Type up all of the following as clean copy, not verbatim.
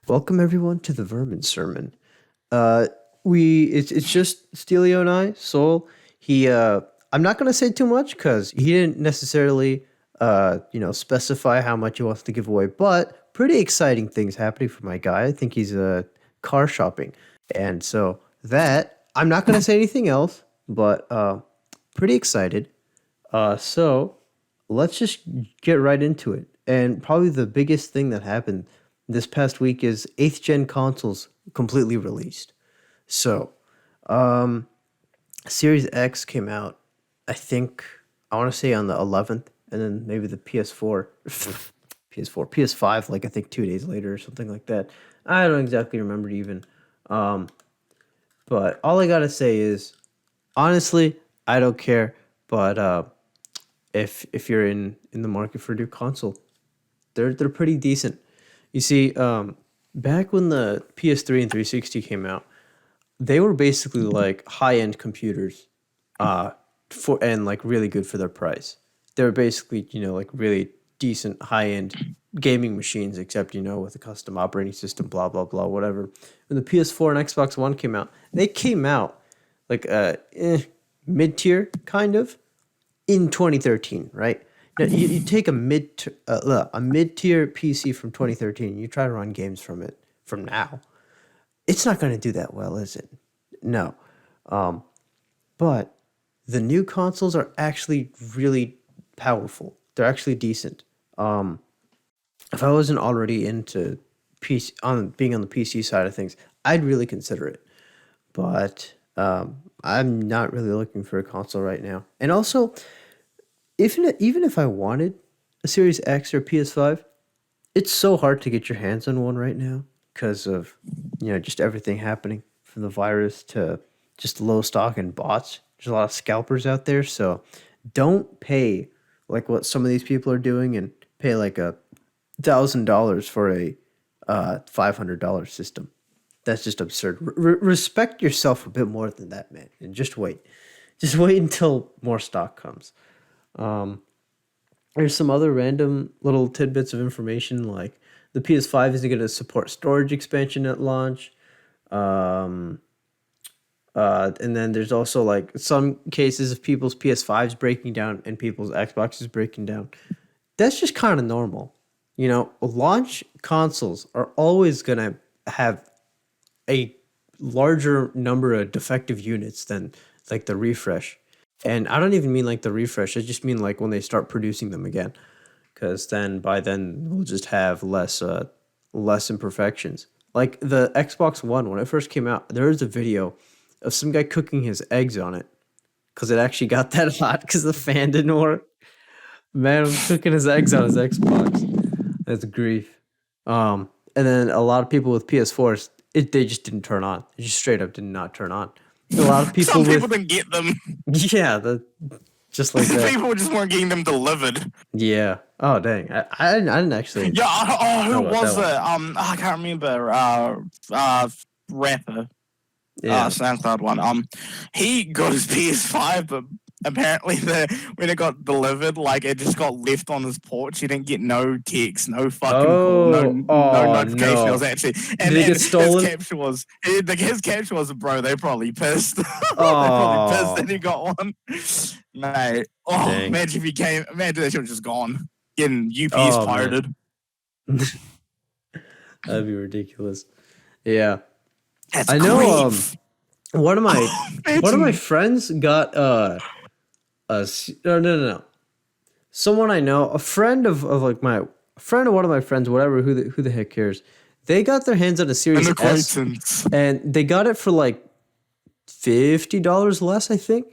Welcome everyone to the Vermin Sermon. Uh, it's just Stelio and I. Soul. I'm not gonna say too much because he didn't necessarily specify how much he wants to give away, but pretty exciting things happening for my guy. I think he's car shopping, and so that I'm not gonna say anything else, but pretty excited. So let's just get right into it. And probably the biggest thing that happened this past week is 8th gen consoles completely released. So, um, Series X came out, I think, I want to say on the 11th, and then maybe the PS4, PS4, PS5, like I think 2 days later or something like that. I don't exactly remember even. Um, but all I gotta say is, honestly, I don't care. But if you're in the market for a new console, they're pretty decent. You see, back when the PS3 and 360 came out, they were basically like high end computers, uh, for and like really good for their price. They were basically like really decent high end gaming machines, except with a custom operating system, blah blah blah, whatever. When the PS4 and Xbox One came out, they came out like mid tier kind of in 2013, right? Now, you take a mid tier PC from 2013, you try to run games from it from now, it's not going to do that well, is it? No. Um, but the new consoles are actually really powerful. They're actually decent. Um, if I wasn't already into PC on being on the PC side of things, I'd really consider it. But I'm not really looking for a console right now. And also, even if I wanted a Series X or PS5, it's so hard to get your hands on one right now because of just everything happening from the virus to just low stock and bots. There's a lot of scalpers out there, so don't pay like what some of these people are doing and pay like $1,000 for a $500 system. That's just absurd. Respect yourself a bit more than that, man, and just wait. Just wait until more stock comes. Um, there's some other random little tidbits of information like the PS5 isn't going to support storage expansion at launch. Um, and then there's also like some cases of people's PS5s breaking down and people's Xboxes breaking down. That's just kind of normal. Launch consoles are always going to have a larger number of defective units than like the refresh. And I don't even mean like the refresh. I just mean like when they start producing them again, because then by then we'll just have less imperfections. Like the Xbox One when it first came out, there was a video of some guy cooking his eggs on it because it actually got that hot because the fan didn't work. Man was cooking his eggs on his Xbox. That's grief. And then a lot of people with PS4s, they just didn't turn on. It just straight up did not turn on. A lot of people Some people with didn't get them. yeah, just like that. People just weren't getting them delivered. Yeah. Oh dang. I didn't actually. Yeah. Oh, know who about was that it? one. I can't remember. Rapper. Yeah. SoundCloud one. He got his PS5, but apparently when it got delivered, like it just got left on his porch. He didn't get no text, no fucking call, Oh. no Oh notification. It was no. actually, Did and it get his stolen? caption was his caption was, bro, they probably pissed. They probably pissed that Oh. he got one. Mate, oh, Dang. imagine if he came. Imagine that shit was just gone, getting UPS Oh man. pirated. That'd be ridiculous. Yeah. That's I know. grief. One of my Oh, one of my imagine. friends got no. Someone I know, a friend of like my a friend of one of my friends, whatever, who the heck cares? They got their hands on a An Series S, acquaintance. and they got it for like $50 less, I think,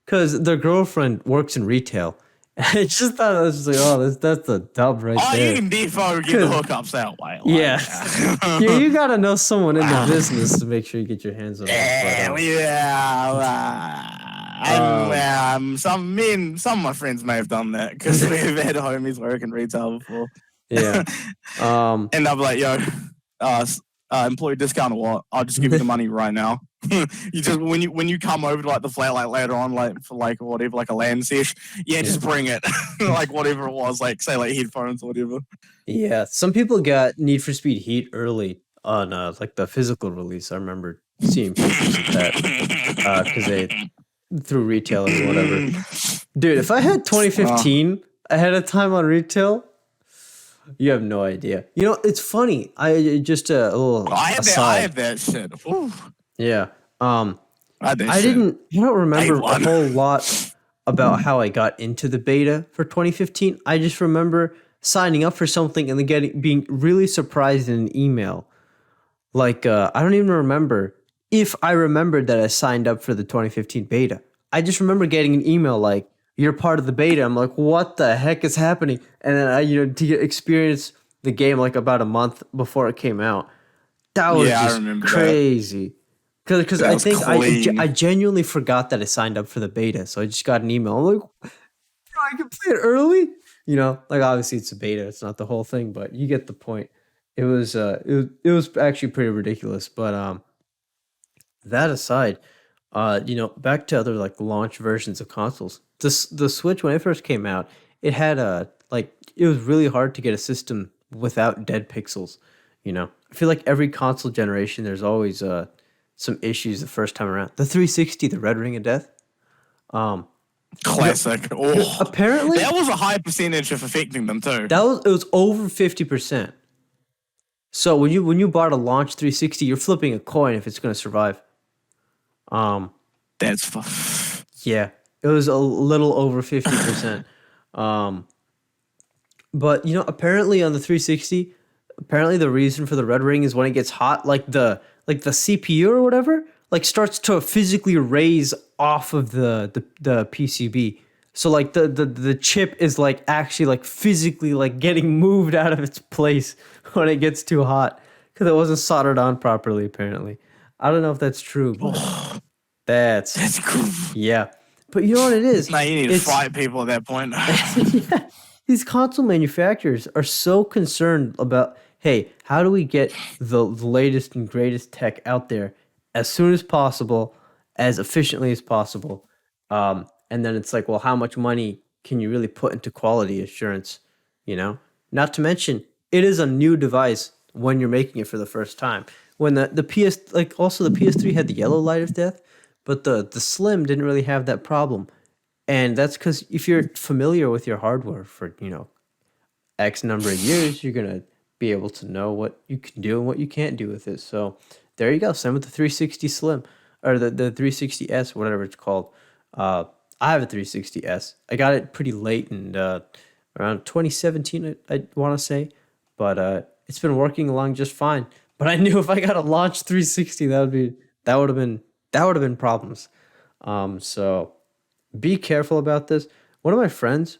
because their girlfriend works in retail. I just thought I was just like, oh, that's the dub right Oh, you there. can defo get the 'Cause- hookups that way. Yeah, Like, you gotta know someone in the business to make sure you get your hands on it. yeah, But, some of my friends may have done that because we've had homies work in retail before. yeah. Um, And I'll be like, yo, employee discount or what? I'll just give you the money right now. You just when you come over to like the flat like later on like for like whatever like a land sesh, yeah, just bring it like whatever it was like say like headphones or whatever. Yeah, some people got Need for Speed Heat early. on like the physical release. I remember seeing pictures of that because they through retailers or whatever. Dude, if I had Uh, 2015 ahead of time on retail, you have no idea. You know, it's funny. I just a little I aside. had that shit. Whew. Yeah. Um, I had that I shit. didn't. I don't Day remember a one. whole lot about how I got into the beta for 2015. I just remember signing up for something and then being really surprised in an email. Like I don't even remember if I remembered that I signed up for the 2015 beta. I just remember getting an email like you're part of the beta. I'm like, what the heck is happening? And then to experience the game like about a month before it came out. That was Yeah, I just remember that. crazy. Because That I was think clean. I genuinely forgot that I signed up for the beta. So I just got an email. I'm like, "Bro, I can play it early. Like obviously it's a beta. It's not the whole thing, but you get the point. It was actually pretty ridiculous. But that aside, back to other like launch versions of consoles. The Switch when it first came out, it had it was really hard to get a system without dead pixels. I feel like every console generation there's always some issues the first time around. The 360, the Red Ring of Death. Um, Classic. Oh, apparently that was a high percentage of affecting them too. it was over 50%. So when you bought a launch 360, you're flipping a coin if it's going to survive. Um, That's yeah, it was a little over 50%. Um, but apparently on the 360, apparently the reason for the red ring is when it gets hot, like the CPU or whatever, like starts to physically raise off of the PCB. So like the chip is like actually like physically like getting moved out of its place when it gets too hot because it wasn't soldered on properly. Apparently, I don't know if that's true, but that's that's cool. yeah. But you know what it is? Now you need to It's fight people at that point. yeah, these console manufacturers are so concerned about, hey, how do we get the latest and greatest tech out there as soon as possible, as efficiently as possible? And then it's like, well, how much money can you really put into quality assurance? You know, not to mention it is a new device when you're making it for the first time. When the PS like also the PS3 had the yellow light of death, but the Slim didn't really have that problem. And that's because if you're familiar with your hardware for, X number of years, you're going to be able to know what you can do and what you can't do with it. So there you go. Same with the 360 Slim or the 360S, whatever it's called. I have a 360S. I got it pretty late and around 2017, I want to say. But it's been working along just fine. But I knew if I got a launch 360, that would have been problems. So be careful about this. One of my friends,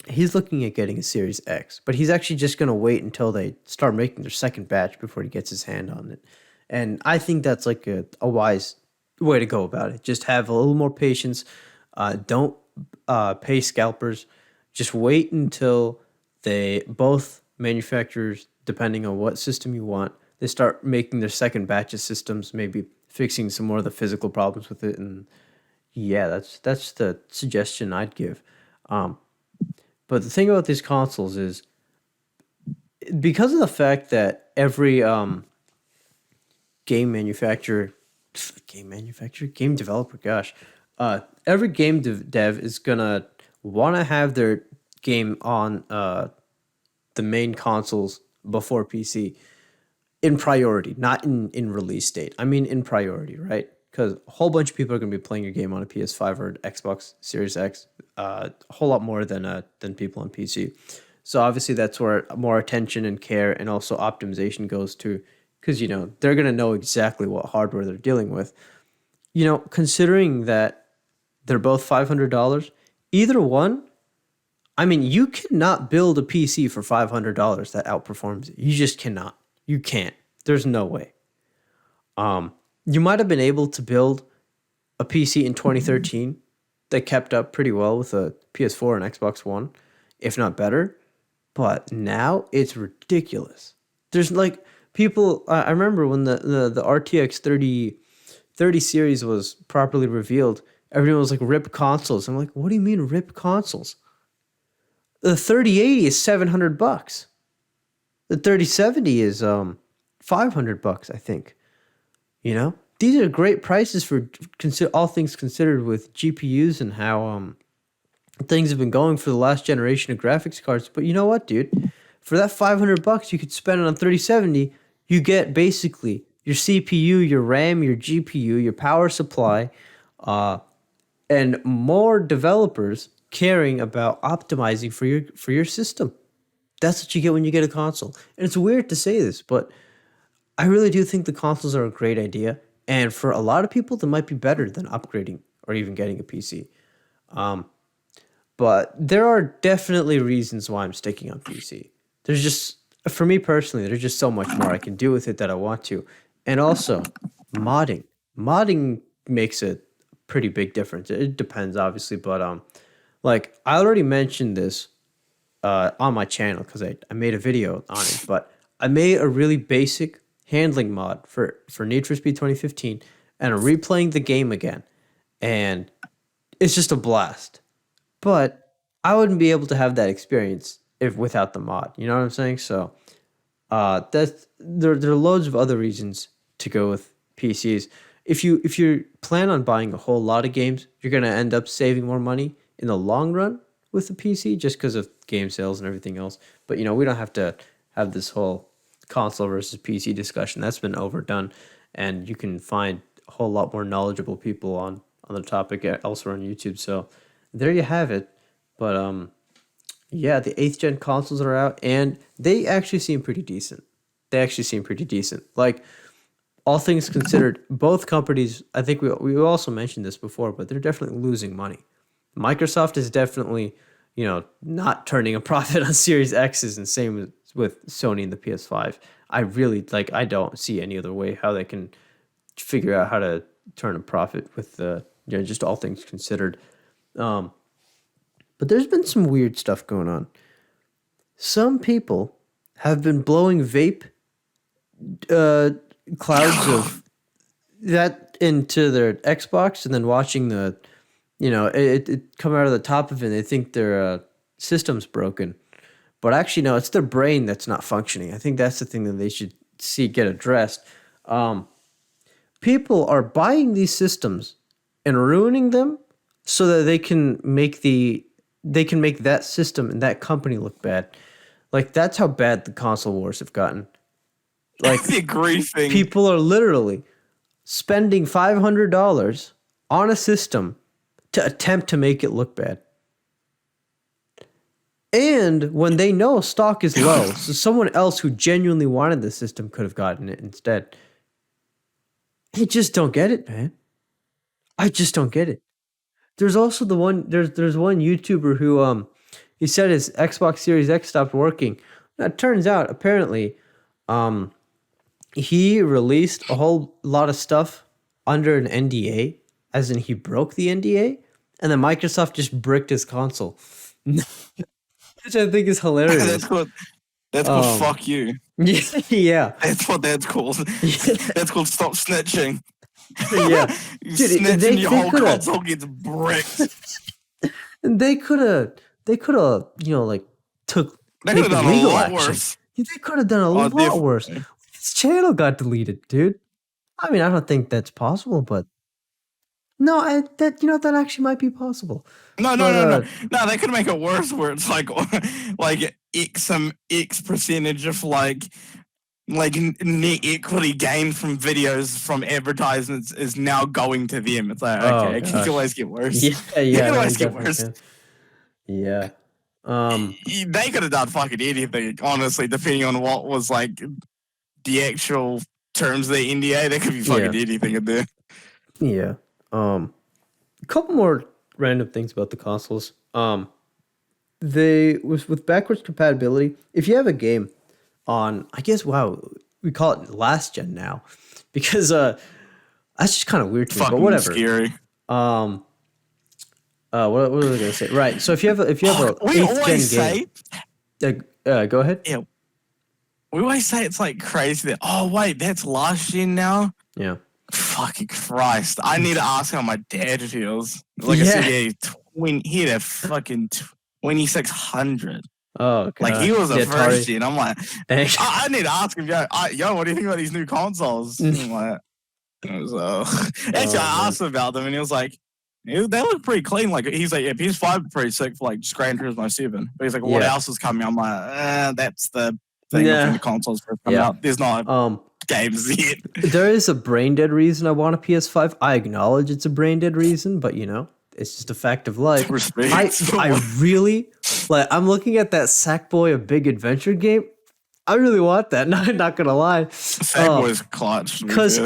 he's looking at getting a Series X, but he's actually just going to wait until they start making their second batch before he gets his hand on it. And I think that's like a wise way to go about it. Just have a little more patience. Don't pay scalpers. Just wait until they both manufacturers, depending on what system you want, they start making their second batch of systems, maybe fixing some more of the physical problems with it, and yeah, that's the suggestion I'd give. Um, but the thing about these consoles is because of the fact that every game manufacturer, game developer, gosh, every game dev is gonna want to have their game on the main consoles before PC in priority, not in release date. I mean in priority, right? Because a whole bunch of people are going to be playing your game on a PS5 or Xbox Series X, a whole lot more than people on PC. So obviously that's where more attention and care and also optimization goes to, because they're going to know exactly what hardware they're dealing with. Considering that they're both $500, either one. I mean, you cannot build a PC for $500 that outperforms it. You just cannot. You can't. There's no way. You might have been able to build a PC in 2013 that kept up pretty well with a PS4 and Xbox One, if not better. But now it's ridiculous. There's like people. I remember when the RTX 3030 series was properly revealed. Everyone was like, "Rip consoles." I'm like, "What do you mean rip consoles?" The 3080 is $700. The 3070 is $500, I think. You know, these are great prices for all things considered with GPUs and how things have been going for the last generation of graphics cards. But you know what, dude? For that $500, you could spend it on 3070. You get basically your CPU, your RAM, your GPU, your power supply, and more developers caring about optimizing for your system. That's what you get when you get a console. And it's weird to say this, but I really do think the consoles are a great idea. And for a lot of people, they might be better than upgrading or even getting a PC. But there are definitely reasons why I'm sticking on PC. There's just, for me personally, there's just so much more I can do with it that I want to. And also, modding. Modding makes a pretty big difference. It depends, obviously, but like I already mentioned this on my channel because I made a video on it, but I made a really basic handling mod for Need for Speed 2015, and I'm replaying the game again, and it's just a blast. But I wouldn't be able to have that experience if without the mod. You know what I'm saying? So that's there are loads of other reasons to go with PCs. If you plan on buying a whole lot of games, you're gonna end up saving more money in the long run with the PC just because of game sales and everything else. But you know, we don't have to have this whole console versus PC discussion. That's been overdone, and you can find a whole lot more knowledgeable people on the topic elsewhere on YouTube. So there you have it. But yeah, the 8th gen consoles are out, and they actually seem pretty decent. They actually seem pretty decent. Like, all things considered, both companies, I think we also mentioned this before, but they're definitely losing money. Microsoft is definitely, you know, not turning a profit on Series X's, and same with Sony and the PS5. I don't see any other way how they can figure out how to turn a profit with just all things considered. But there's been some weird stuff going on. Some people have been blowing vape clouds of that into their Xbox and then watching it come out of the top of it. And they think their system's broken. But actually, no, it's their brain that's not functioning. I think that's the thing that they should get addressed. People are buying these systems and ruining them so that they can make that system and that company look bad. Like, that's how bad the console wars have gotten. Like, the griefing. People are literally spending $500 on a system to attempt to make it look bad. And when they know stock is low, so someone else who genuinely wanted the system could have gotten it instead. I just don't get it, man. I just don't get it. There's also there's one YouTuber who he said his Xbox Series X stopped working. Now, it turns out apparently he released a whole lot of stuff under an NDA, as in he broke the NDA, and then Microsoft just bricked his console. Which I think is hilarious. That's called fuck you. Yeah. That's what that's called. That's called stop snitching. Yeah. You snitching, your whole console gets bricked. And they could have, took legal action. Worse. They could have done a lot worse. His channel got deleted, dude. I mean, I don't think that's possible, but no, that actually might be possible. No, they could make it worse where it's like X percentage of like net equity gained from videos from advertisements is now going to them. It's like, okay, it can always get worse. Yeah, it can always get worse. Can. Yeah. They could have done fucking anything, honestly, depending on what was like the actual terms of the NDA. They could be fucking anything in there. Yeah. A couple more random things about the consoles. They with backwards compatibility, if you have a game on, I guess, we call it last gen now, because that's just kind of weird to me, but whatever. Scary. What was I gonna say? Right. So if you have a 8th gen game, go ahead. Yeah. We always say it's like crazy that, oh wait, that's last gen now. Yeah. Fucking Christ! I need to ask how my dad feels. Like I said, he had a fucking 2600. Oh Like he god, was a the first Atari. gen. I'm like, Dang. I need to ask him, yo, what do you think about these new consoles? I'm like, so actually, Oh I man. asked him about them, and he was like, they look pretty clean. Like he's like, yeah, PS5 pretty sick for like just Gran Turismo 7. But he's like, what Yeah. else is coming? I'm like, that's the thing of when Yeah. the consoles first come Yeah. out. There's not Um, games yet. there is a brain dead reason I want a PS5. I acknowledge it's a brain dead reason, but you know, it's just a fact of life. Respect. I really like. I'm looking at that Sackboy: A Big Adventure game. I really want that. Not gonna lie. Sackboy's clutch. Because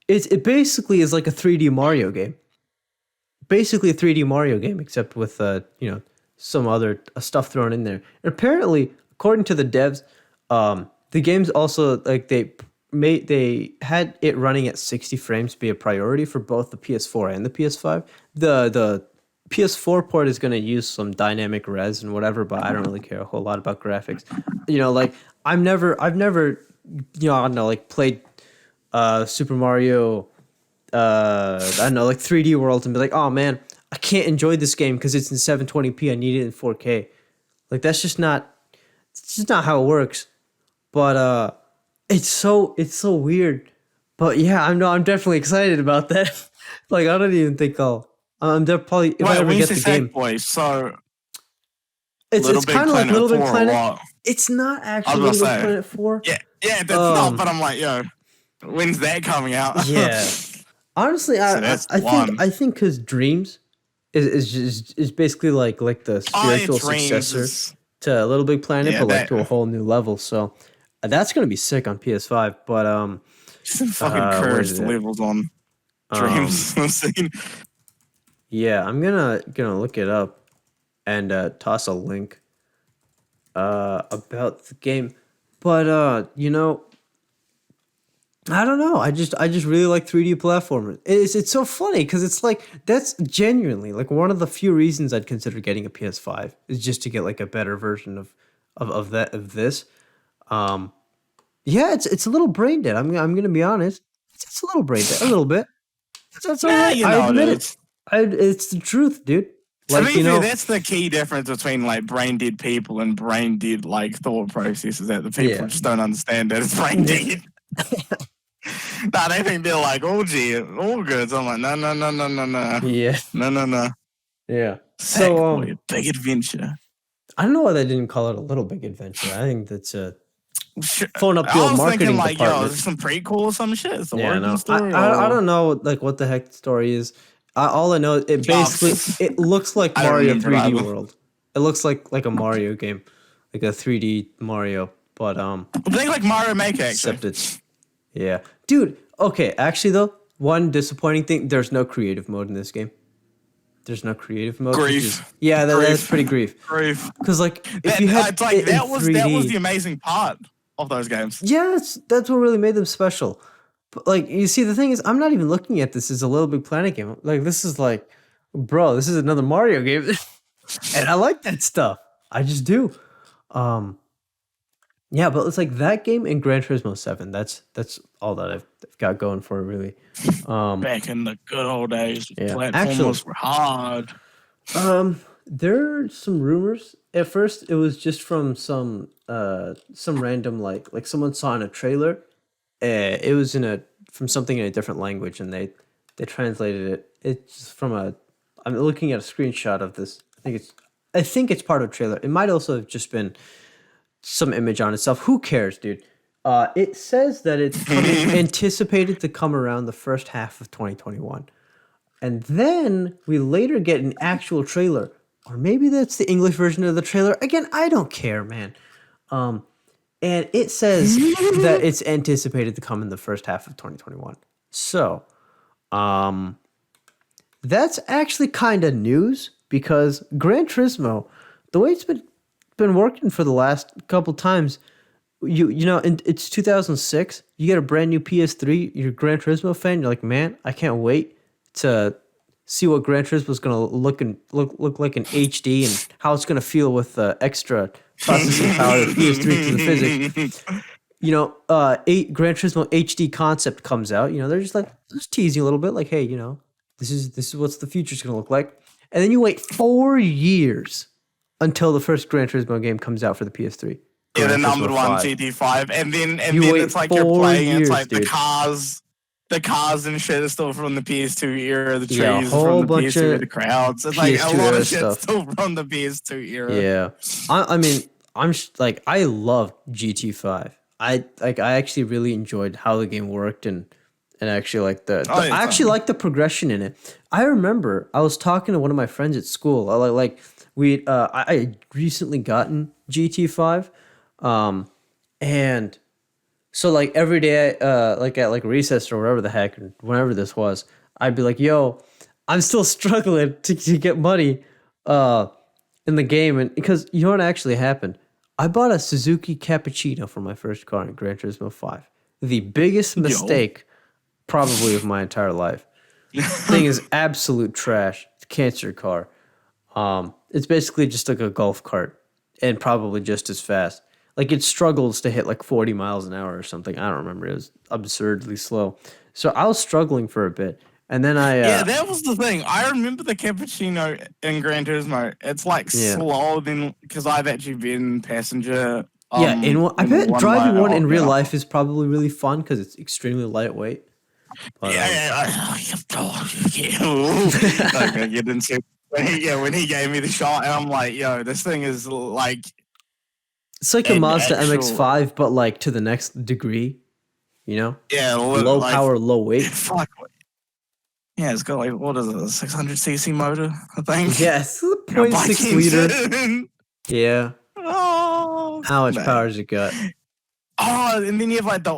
it basically is like a 3D Mario game. Basically a 3D Mario game, except with you know, some other stuff thrown in there. And apparently, according to the devs, the game's also like they had it running at 60 frames be a priority for both the PS4 and the PS5. The PS4 port is going to use some dynamic res and whatever, but I don't really care a whole lot about graphics. You know, like I've never, you know, I don't know, like played Super Mario, I don't know, like 3D World and be like, oh man, I can't enjoy this game because it's in 720p. I need it in 4K. Like it's just not how it works. But it's so weird. But yeah, I'm definitely excited about that. Like I don't even think I'm probably if I Wait, ever when you get say the game. Sackboy, so It's Little Big kind of like Planet Little Big 4 or Planet. what? It's not I was actually gonna Little Big say, Planet 4. yeah, that's not. Um But I'm like, yo, when's that coming out? yeah. Honestly, So that's one. I think cuz Dreams is basically like the Oh, yeah, spiritual Dreams successor is to Little Big Planet, yeah, but like that to a whole new level. So that's going to be sick on PS5, but some fucking what is cursed it? levels on Um Dreams. I've seen. yeah, I'm going to look it up and toss a link about the game. But you know, I don't know. I just really like 3D platformers. It's so funny because it's like that's genuinely like one of the few reasons I'd consider getting a PS5 is just to get like a better version of this. Um, yeah, it's a little brain dead. I'm gonna be honest. It's a little brain dead, a little bit. That's all Yeah, right. you I know it admit it. is. It's the truth, dude. To Like be you fair, know, that's the key difference between like brain dead people and brain dead like thought processes that the people yeah, just don't understand that it's brain dead. Nah, they think they're like, oh gee, all good. So I'm like, no, no, no, no, no, no. yeah, No, no, no. yeah. So Sackboy, big adventure. I don't know why they didn't call it a little big adventure. I think that's phone up the I old was thinking marketing like, yo, is department. this some prequel or some shit? It's the Yeah, origin no, story I or don't know like what the heck the story is. All I know, it oh, basically it looks like I don't Mario remember 3D either. World. It looks like a Mario game, like a 3D Mario, but I think like Mario Maker actually. except it's yeah, dude. Okay, actually though, one disappointing thing: there's no creative mode in this game. There's no creative mode, which is Grief. yeah, that's Grief. pretty grief. Grief. Because like if That you had it's like it in that was the 3D, amazing part of those games. yeah, that's what really made them special. But like you see, the thing is, I'm not even looking at this as a Little Big Planet game. Like this is like, bro, this is another Mario game, and I like that stuff. I just do. Um, yeah, but it's like that game and Gran Turismo 7. That's all that I've got going for it, really. Back in the good old days, Yeah, actually, platformers were hard. there are some rumors. At first, it was just from some random like someone saw in a trailer. It was from something in a different language, and they translated it. It's from a. I'm looking at a screenshot of this. I think it's part of a trailer. It might also have just been some image on itself. Who cares, dude? It says that it's anticipated to come around the first half of 2021. And then we later get an actual trailer. Or maybe that's the English version of the trailer. Again, I don't care, man. And it says that it's anticipated to come in the first half of 2021. So, that's actually kind of news because Gran Turismo, the way it's been working for the last couple times, you know, it's 2006. You get a brand new PS3. You're a Gran Turismo fan. You're like, man, I can't wait to see what Gran Turismo is gonna look like in HD and how it's gonna feel with the extra processing power of PS3 to the physics. You know, Gran Turismo HD concept comes out. You know, they're just teasing a little bit, like, hey, you know, this is what the future's gonna look like. And then you wait 4 years until the first Gran Turismo game comes out for the PS3. Yeah, the Gran Turismo numbered one 5. GT5, and then You wait it's like you're 4 playing. And it's years, like dude. the cars and shit are still from the PS2 era. The Yeah, a trees are whole from the bunch PS2 era. of The crowds. It's like a PS2 lot era of shit stuff. still from the PS2 era. Yeah, I mean, like I love GT5. I actually really enjoyed how the game worked and actually like I actually like the progression in it. I remember I was talking to one of my friends at school. I recently gotten GT5, and so like every day, like at like recess or whatever the heck, whenever this was, I'd be like, "Yo, I'm still struggling to get money, in the game," and because you know what actually happened, I bought a Suzuki Cappuccino for my first car in Gran Turismo 5. The biggest mistake probably of my entire life. Thing is absolute trash. It's a cancer car. It's basically just like a golf cart and probably just as fast. Like it struggles to hit like 40 miles an hour or something. I don't remember. It was absurdly slow. So I was struggling for a bit. And then yeah, that was the thing. I remember the cappuccino in Gran Turismo. It's like slower than because I've actually been passenger. I bet one of driving my- one in real yeah. life is probably really fun because it's extremely lightweight. But, Okay, get into when he gave me the shot, and I'm like, yo, this thing is like it's like a an Mazda actual- MX-5, but like to the next degree. You know, yeah, low like, power, low weight. fuck. Yeah, it's got like what is it, a 600cc motor, I think. Yes, 0.6 liter. Yeah. Oh, How much man. power has it got? Oh, and then you have like the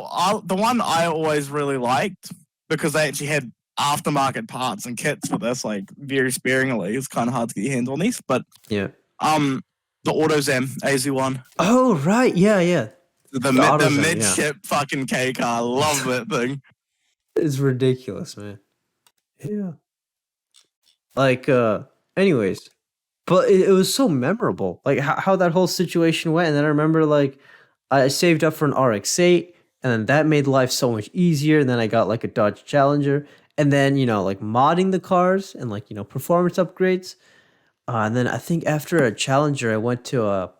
one I always really liked because they actually had aftermarket parts and kits for this, like very sparingly. It's kind of hard to get your hands on these, but Yeah. the AutoZam AZ1. Oh right, yeah. The AutoZam, midship fucking K car. I love that thing. It's ridiculous, man. Yeah. Like, anyways, but it was so memorable. Like how that whole situation went, and then I remember like I saved up for an RX-8, and then that made life so much easier. And then I got like a Dodge Challenger, and then like modding the cars and like performance upgrades. And then I think after a Challenger, I went to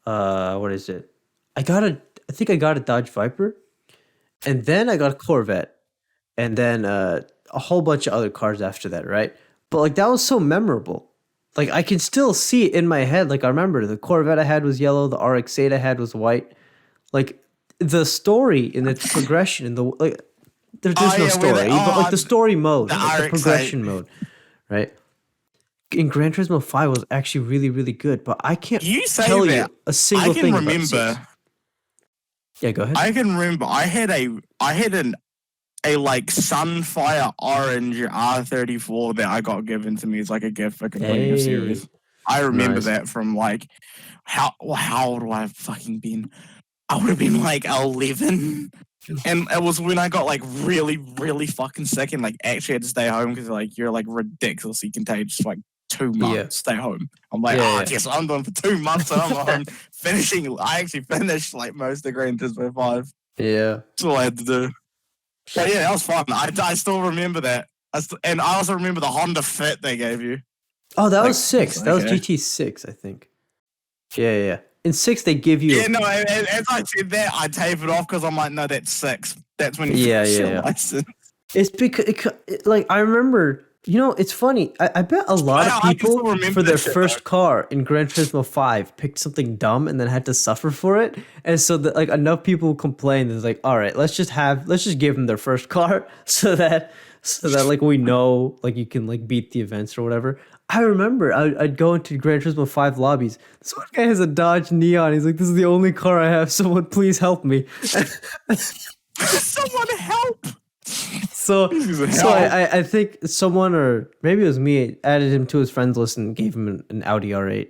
what is it? I think I got a Dodge Viper, and then I got a Corvette, and then a whole bunch of other cars after that, right? But like that was so memorable. Like I can still see it in my head. Like I remember the Corvette I had was yellow, the RX-8 I had was white. Like the story and the progression and the like. There's no story, but like the story mode, the progression mode, right? In Gran Turismo 5 was actually really, really good, but I can't tell you a single thing about 6. Yeah, go ahead. I can remember I had a like Sunfire Orange R34 that I got given to me as like a gift for completing a series. I remember that from like how old would I have fucking been? I would have been like 11. And it was when I got like really, really fucking sick and like actually had to stay home because like you're like ridiculously contagious for like 2 months. Yeah. Stay home. I'm like, yes, I'm doing for 2 months and I'm home finishing. I actually finished like most of Gran Turismo 5. Yeah. That's all I had to do. But yeah, that was fun. I still remember that. And I also remember the Honda Fit they gave you. Oh, that was 6. That was GT6, I think. Yeah. In 6, they give you. Yeah, no, as I said that, I tape it off because I'm like, no, that's 6. That's when you finish your license. It's because, like, I remember, it's funny. I bet a lot of people for their first car in Gran Turismo 5 picked something dumb and then had to suffer for it. And so that like enough people complained. It's like, all right, let's just give them their first car so that like we know like you can like beat the events or whatever. I remember I'd go into Gran Turismo 5 lobbies. This one guy has a Dodge Neon. He's like, this is the only car I have. Someone please help me. Someone help. So I think someone, or maybe it was me, added him to his friends list and gave him an Audi R8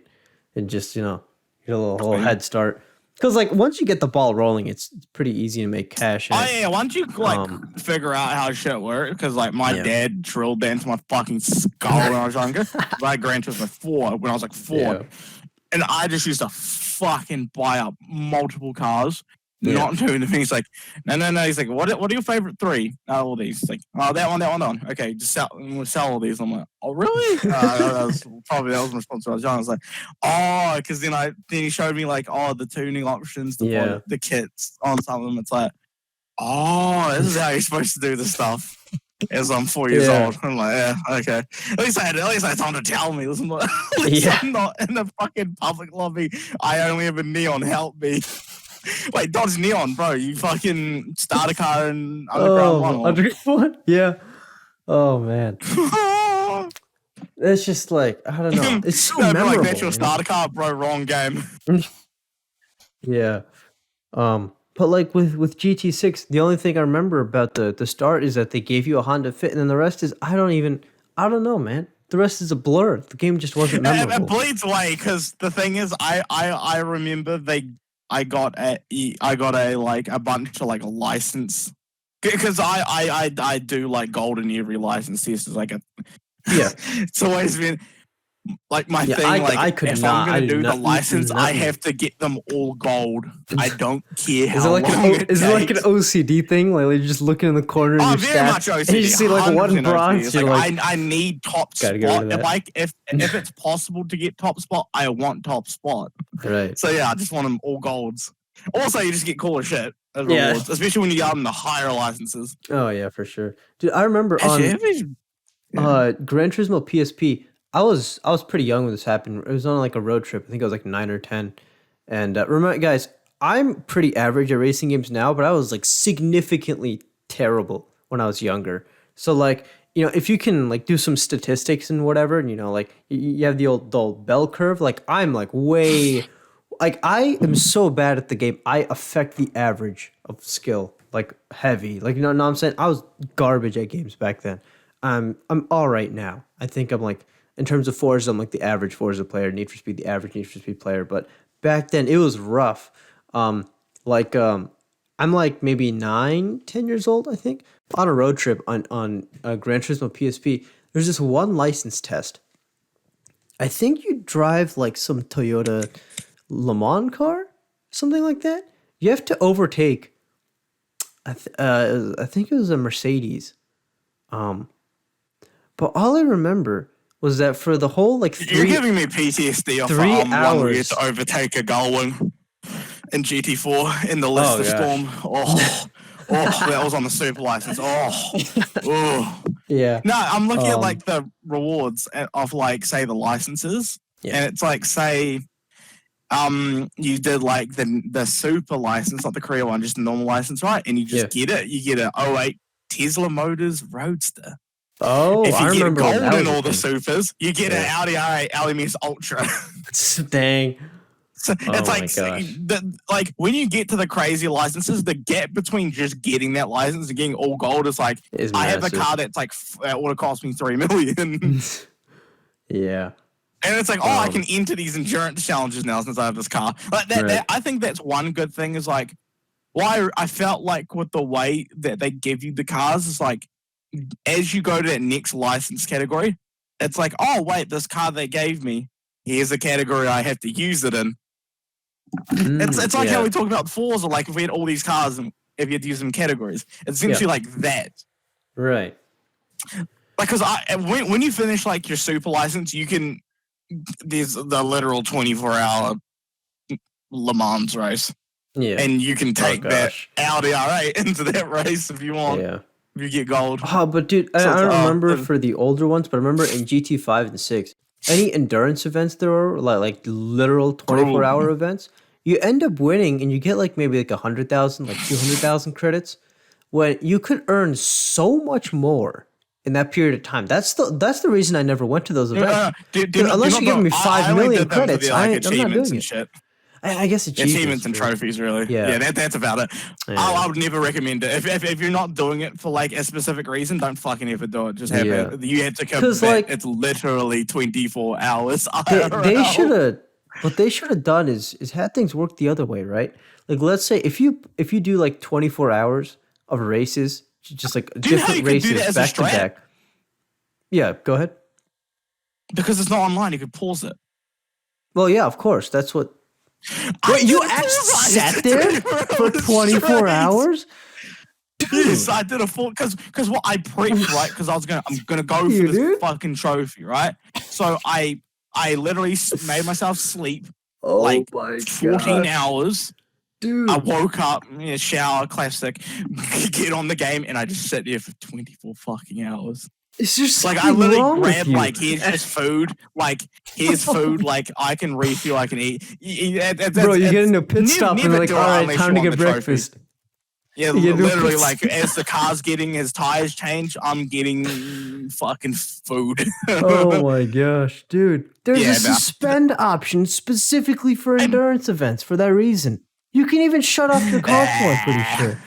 and just, get a little head start. Because like once you get the ball rolling, it's pretty easy to make cash. Once you like figure out how shit works, because like my dad drilled that into my fucking skull when I was younger. I Gran Turismo 4 when I was like 4, and I just used to fucking buy up multiple cars not doing the thing. He's like, no. He's like, what are your favorite three? All these. He's like, oh, that one. Okay, just we'll sell all these. I'm like, oh, really? That was my response when I was young. I was like, oh, because then he showed me like, oh, the tuning options, the kits on some of them. It's like, oh, this is how you're supposed to do the stuff. As I'm 4 years old, I'm like, yeah, okay. At least I had someone to tell me. Listen, at least I'm not in the fucking public lobby. I only have a neon. Help me. Wait, dodge neon, bro. You fucking start a car in Underground 1. Underground 1? Yeah. Oh, man. It's just like, I don't know. It's so memorable. Like, that's your starter car, bro. Wrong game. Yeah. But like with GT6, the only thing I remember about the start is that they gave you a Honda Fit, and then the rest is I don't know, man. The rest is a blur. The game just wasn't memorable. It bleeds away because the thing is, I remember I got a like a bunch of like a license because I do like gold in every license test is like a it's always been. Like my thing, if I'm gonna do the license, I have to get them all gold. I don't care how long it is it like an OCD thing? Like you're just looking in the corner and very much OCD. And you see like one bronze. Like, I need top spot. If it's possible to get top spot, I want top spot. Right. So yeah, I just want them all golds. Also, you just get cooler shit as rewards, especially when you get on the higher licenses. Oh yeah, for sure, dude. I remember on Gran Turismo PSP. I was pretty young when this happened. It was on like a road trip. I think I was like 9 or 10. And remember, guys, I'm pretty average at racing games now, but I was like significantly terrible when I was younger. So like, if you can like do some statistics and whatever, and like you have the old bell curve, like I'm like way, like I am so bad at the game. I affect the average of skill, like heavy. Like, know what I'm saying? I was garbage at games back then. I'm all right now. I think I'm like, in terms of Forza, I'm like the average Forza player. Need for Speed, the average Need for Speed player. But back then, it was rough. I'm like maybe 9, 10 years old, I think. On a road trip on Gran Turismo PSP, there's this one license test. I think you drive like some Toyota Le Mans car, something like that. You have to overtake. I think it was a Mercedes. But all I remember was that for the whole like you're giving me PTSD off 3 hours one year to overtake a Gullwing in GT4 in the Leicester Storm. Oh, that was on the super license. Yeah. No, I'm looking at like the rewards of like say the licenses, and it's like say you did like the super license, not the Korea one, just the normal license, right? And you just get it. You get a 08 Tesla Motors Roadster. Oh, if you I remember get gold in all the supers, you get an Audi R8 LMS Ultra. Dang. So it's like when you get to the crazy licenses, the gap between just getting that license and getting all gold is like I have a car that's like that would have cost me $3 million. Yeah. And it's like, I can enter these endurance challenges now since I have this car. Like that, I think that's one good thing is like why I felt like with the way that they give you the cars is like as you go to that next license category, it's like, oh wait, this car they gave me, here's a category I have to use it in. It's like how we talk about Forza, like if we had all these cars and if you had to use them categories, it's essentially like that. Right. Because when you finish like your super license, you can there's the literal 24-hour Le Mans race. Yeah. And you can take that Audi R8 into that race if you want. Yeah. If you get gold. Oh, but dude, I don't remember for the older ones, but I remember in GT5 and 6, any endurance events there were, like literal 24-hour events, you end up winning and you get like maybe like 100,000, like 200,000 credits, when you could earn so much more in that period of time. That's the reason I never went to those events. Unless you're giving me 5 million credits, I'm not doing it. Shit. I guess achievements and trophies, really. Yeah, that's about it. Yeah. I would never recommend it. If you're not doing it for like a specific reason, don't fucking ever do it. Just have it. You have to come back. Like, it's literally 24 hours. They should have. What they should have done is had things work the other way, right? Like, let's say if you do like 24 hours of races, just like different races back to back. Yeah, go ahead. Because it's not online, you could pause it. Well, yeah, of course. That's what. Wait, you actually sat there for 24 hours? Yes, I did a full because what I prepped, right? Because I'm gonna go for this dude. fucking trophy, right? So I literally made myself sleep Oh like my 14 gosh, hours. dude. I woke up, shower, classic, get on the game, and I just sat there for 24 fucking hours. Is there something I literally wrong with grabbed you? here's just food, here's food, I can refuel, I can eat. Bro, you get into a pit stop and never like, do all it right, unless time you to want get the trophy. breakfast. Yeah, You get into a literally, pit as the car's getting his tires changed, I'm getting fucking food. Oh my gosh, dude. There's Yeah, a suspend option specifically for endurance events for that reason. You can even shut off your console, I'm pretty sure.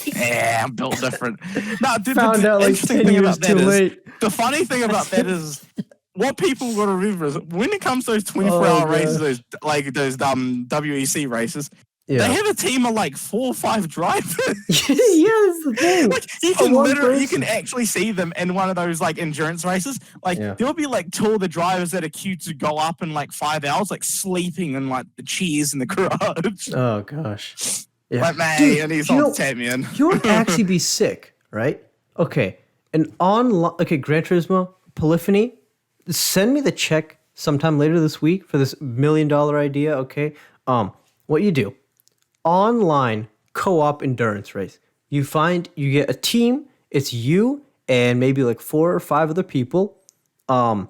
Yeah, I'm built different. No, dude, Found out like 10 years too late. The funny thing about that is what people got to remember is when it comes to those 24-hour Oh, races, gosh. those WEC races, they Yeah. have a team of like 4 or 5 drivers. Yeah, that's the thing. You can one literally, you person. can actually see them in one of those like endurance races. Yeah. There'll be like 2 of the drivers that are queued to go up in like 5 hours, like sleeping in like the chairs in the garage. Oh gosh. Yeah. Like, man, Dude, and he's you on know, tap, man. you would actually be sick, right? Okay. An online, okay, Gran Turismo, Polyphony, send me the check sometime later this week for this $1 million idea, okay? What you do, online co-op endurance race. You get a team, it's you and maybe like 4 or 5 other people. You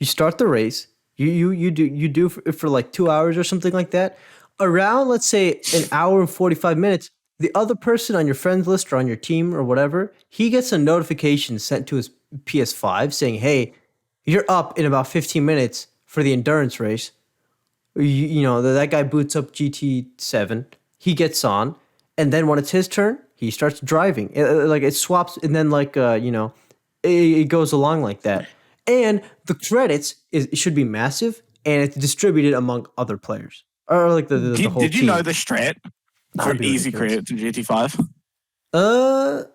start the race. You do for like 2 hours or something like that. Around, let's say, an hour and 45 minutes, the other person on your friends list or on your team or whatever, he gets a notification sent to his PS5 saying, hey, you're up in about 15 minutes for the endurance race. That guy boots up GT7. He gets on. And then when it's his turn, he starts driving. It swaps. And then it goes along like that. And the credits it should be massive. And it's distributed among other players. Or like the whole Did you team. know the strat for easy ridiculous. credits in GT5?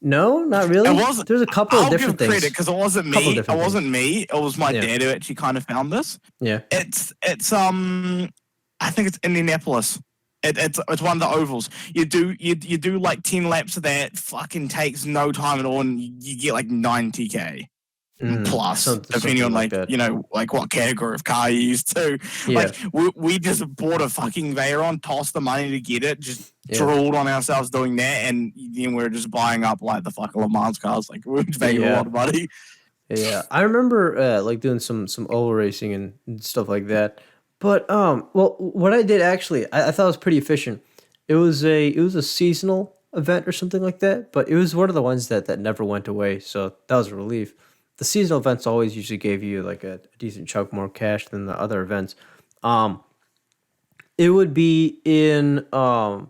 No, not really. There's a couple of different things. I'll give credit because it wasn't me. It wasn't me. It was my dad who actually kind of found this. Yeah. It's I think it's Indianapolis. It's one of the ovals. You do like 10 laps of that. Fucking takes no time at all, and you get like 90K. Plus, depending on what category of car you use too. Yeah. We just bought a fucking Veyron, tossed the money to get it, just drooled on ourselves doing that, and then we're just buying up like the fucking Le Mans cars. Like we're just making a lot of money. Yeah, I remember doing some oval racing and stuff like that. But what I did actually, I thought it was pretty efficient. It was a seasonal event or something like that, but it was one of the ones that never went away, so that was a relief. The seasonal events always usually gave you like a decent chunk more cash than the other events. It would be in kind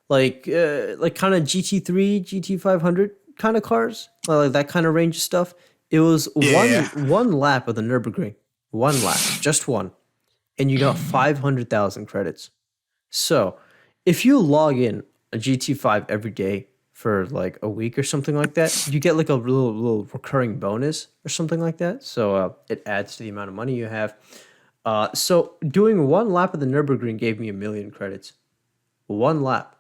of GT3, GT500 kind of cars, like that kind of range of stuff. It was one lap of the Nürburgring, 1 lap, just one, and you got 500,000 credits. So if you log in a GT5 every day for like a week or something like that, you get like a little recurring bonus or something like that. So it adds to the amount of money you have. So doing 1 lap of the Nürburgring gave me 1 million credits. 1 lap.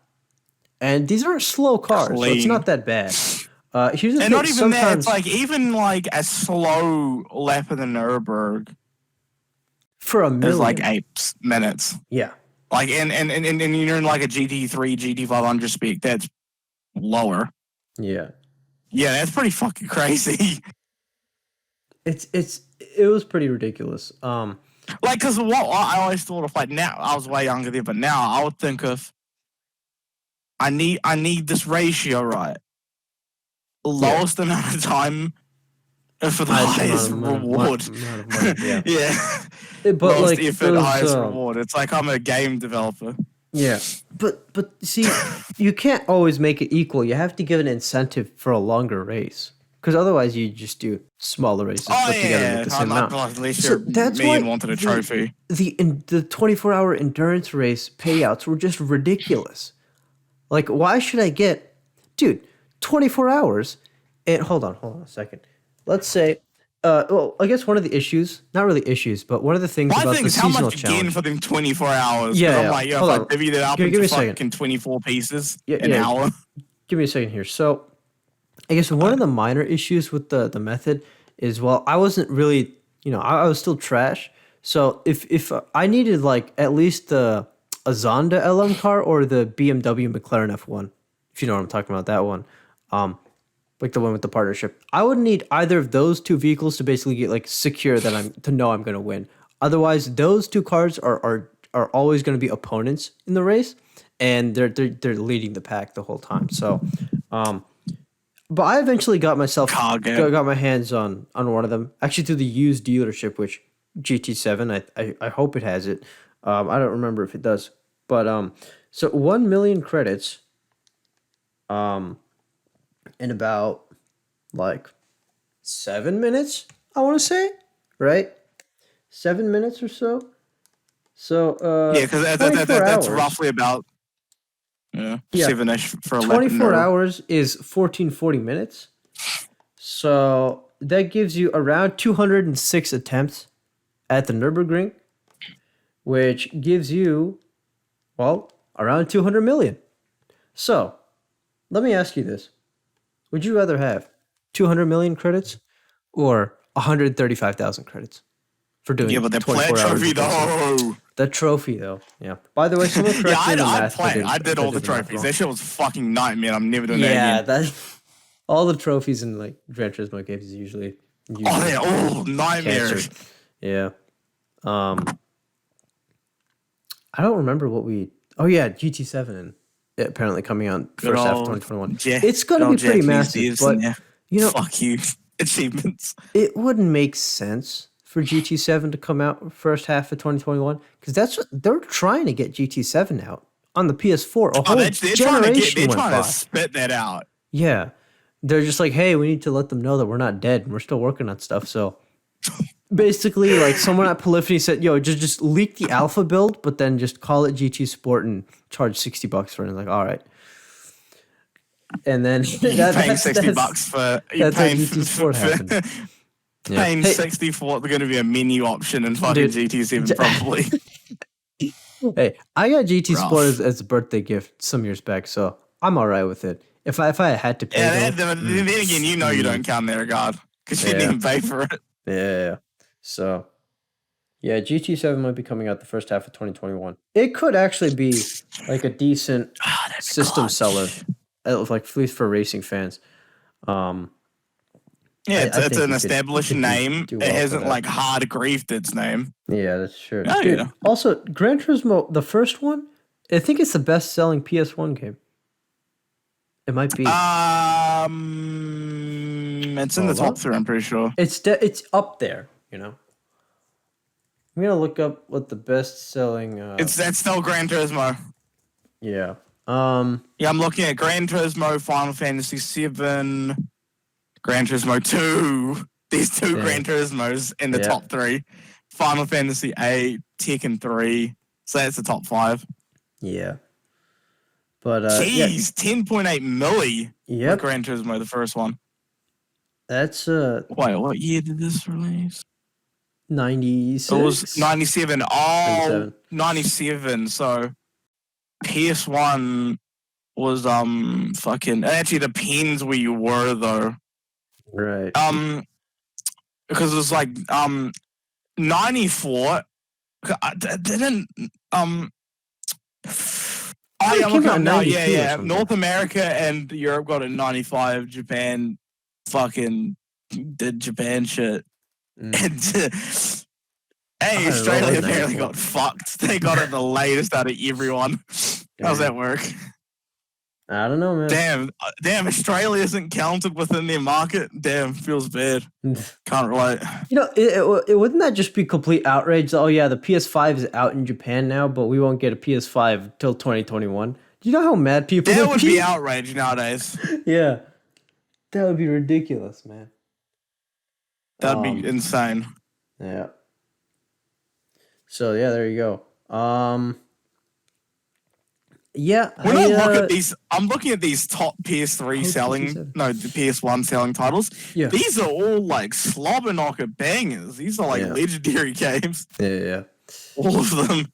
And these aren't slow cars, so it's not that bad. Here's the thing, not even that, it's like even like a slow lap of the Nürburgring for 1 million is like 8 minutes. Yeah. Like and you're in like a GT3, GT500 spec, that's lower. Yeah. Yeah, that's pretty fucking crazy. It was pretty ridiculous. Because what I always thought of, like, now I was way younger there, but now I would think of I need this ratio right. Lowest amount of time for the highest reward. Yeah. But lowest like effort, highest reward. It's like I'm a game developer. Yeah. But see, you can't always make it equal. You have to give an incentive for a longer race. Because otherwise you just do smaller races put together with the same amount. So that's why wanted a trophy. The 24-hour endurance race payouts were just ridiculous. Like, why should I get, dude, 24 hours? And hold on a second. Let's say Well, I guess one of the issues, not really issues, but one of the things My about thing the is how seasonal much you getting challenge. for them 24 hours. Yeah, Because I'm yeah. like, yo, if Hold I on. divvy that up Give into me a second. fucking 24 pieces Yeah, an yeah. hour. Give me a second here. So, I guess one of the minor issues with the method is, well, I wasn't really, I was still trash. So if I needed like at least the a Zonda LM car or the BMW McLaren F1, if you know what I'm talking about, that one, um, like the one with the partnership, I would need either of those two vehicles to basically get like secure that I'm to know I'm gonna win. Otherwise, those two cars are always gonna be opponents in the race, and they're leading the pack the whole time. So. Um, but I eventually Cargo. got my hands on one of them, actually through the used dealership, which GT7. I hope it has it. I don't remember if it does, but so 1 million credits, um, in about like 7 minutes. I want to say, right, 7 minutes or so. So Yeah, because 24 that's hours. roughly about Yeah, 7-ish for a lap and 24 no. hours is 1440 minutes. So that gives you around 206 attempts at the Nürburgring, which gives you, well, around 200 million. So let me ask you this. Would you rather have 200 million credits or 135,000 credits for Yeah, doing but the player 24 hours trophy of racing? though. The trophy, though. Yeah. By the way, someone Yeah, correct me in the I'd math play. I did if I all the did the math trophies. wrong. That shit was fucking nightmare. I'm never doing that Yeah, again. that all the trophies in like Gran Turismo games is usually Oh, they're all nightmares. cancer. Yeah. I don't remember what we. Oh yeah, GT7 apparently coming out Good first half of old 2021. J. It's going Good to be old pretty Japanese massive, devs in but there. you know, Fuck you. Achievements. it wouldn't make sense for GT7 to come out first half of 2021 because that's what they're trying to get GT7 out on the PS4. A Oh, whole they're trying to get. generation They're went trying to by. spit that out. Yeah, they're just like, hey, we need to let them know that we're not dead and we're still working on stuff. So basically, like someone at Polyphony said, "Yo, just leak the alpha build, but then just call it GT Sport and charge $60 for it." And like, all right, and then You paying that's 60 bucks for you that's how paying GT Sport happened. Yeah. paying Hey, 60 for they're going to be a menu option in fucking dude. GT7 probably. Hey, I got GT Sport Rough. as a birthday gift some years back, so I'm all right with it. If I had to pay Yeah, though, then again, you know you don't count in that regard because you yeah, didn't even pay for it. yeah. So yeah, GT7 might be coming out the first half of 2021. It could actually be like a decent Ah, that'd be system seller, clutch. like at least for racing fans. Um, Yeah, I it's think an it established could name. do It well for hasn't that. like hard griefed its name. Yeah, that's true. Oh Dude, yeah. also Gran Turismo, the first one, I think it's the best-selling PS1 game. It might be. It's in the Hold top on. 3. I'm pretty sure. It's up there, you know. I'm gonna look up what the best-selling. That's still Gran Turismo. Yeah. Yeah, I'm looking at Gran Turismo, Final Fantasy 7, Gran Turismo 2. These two Yeah. Gran Turismos in the Yeah. top 3. Final Fantasy 8, Tekken 3. So that's the top 5. Yeah. But yeah. Jeez, 10.8 milli with Yep. Gran Turismo, the first one. That's Wait, what year did this release? 96. It was 97. Oh, 97. 97. So PS1 was fucking. It actually depends where you were though. Right. Because it was like 94. I didn't Oh yeah, I'm It came looking out up in now. 92 Yeah, or yeah. something. North America and Europe got it 95. Japan fucking did Japan shit. Mm. And I hey, don't know, Australia like apparently 94. got fucked. They got it the latest out of everyone. How's that work? I don't know, man. Damn, Australia isn't counted within their market. Damn, feels bad. Can't relate. You know, it wouldn't that just be complete outrage? Oh yeah, the PS5 is out in Japan now, but we won't get a PS5 till 2021. Do you know how mad people That would would be outrage nowadays. Yeah, that would be ridiculous, man. That'd be insane. Yeah. So yeah, there you go. Yeah, When I look at these, I'm looking at these top PS3 Hope selling, GT7. no, the PS1 selling titles. Yeah. These are all like slobber knocker bangers. These are like Yeah. legendary games. Yeah. All of them.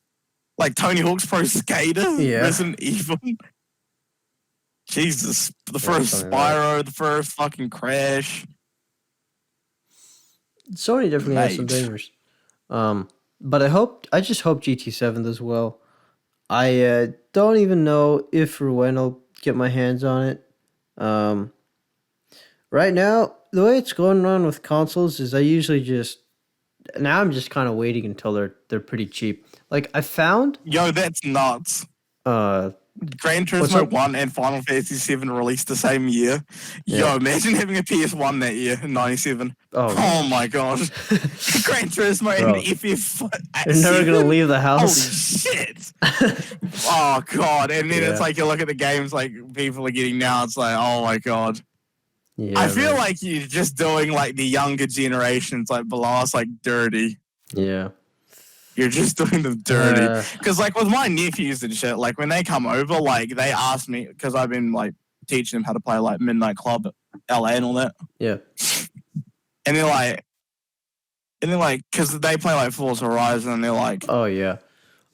Like Tony Hawk's Pro Skater, Yeah. Resident Evil. Jesus, the first Spyro, the first fucking Crash. Sony definitely has some bangers. But I just hope GT7 does well. I don't even know if or when I'll get my hands on it. Right now, the way it's going on with consoles is I usually now I'm just kind of waiting until they're pretty cheap. Like I found, that's nuts. Gran What's Turismo up? 1 and Final Fantasy 7 released the same year. Yeah. Imagine having a PS1 that year in 97. Oh, my god. Gran Turismo Bro. and FF. you're never gonna leave the Holy house. shit. Oh god. And then it's Yeah. like you look at the games like people are getting now, it's like, oh my god. Yeah, I feel man. like you're just doing like the younger generations like below us like dirty. Yeah. You're just doing them dirty. Because, like, with my nephews and shit, like, when they come over, like, they ask me, because I've been, like, teaching them how to play, like, Midnight Club, LA and all that. Yeah. And they're like, because they play, like, Forza Horizon, and they're like, Oh yeah.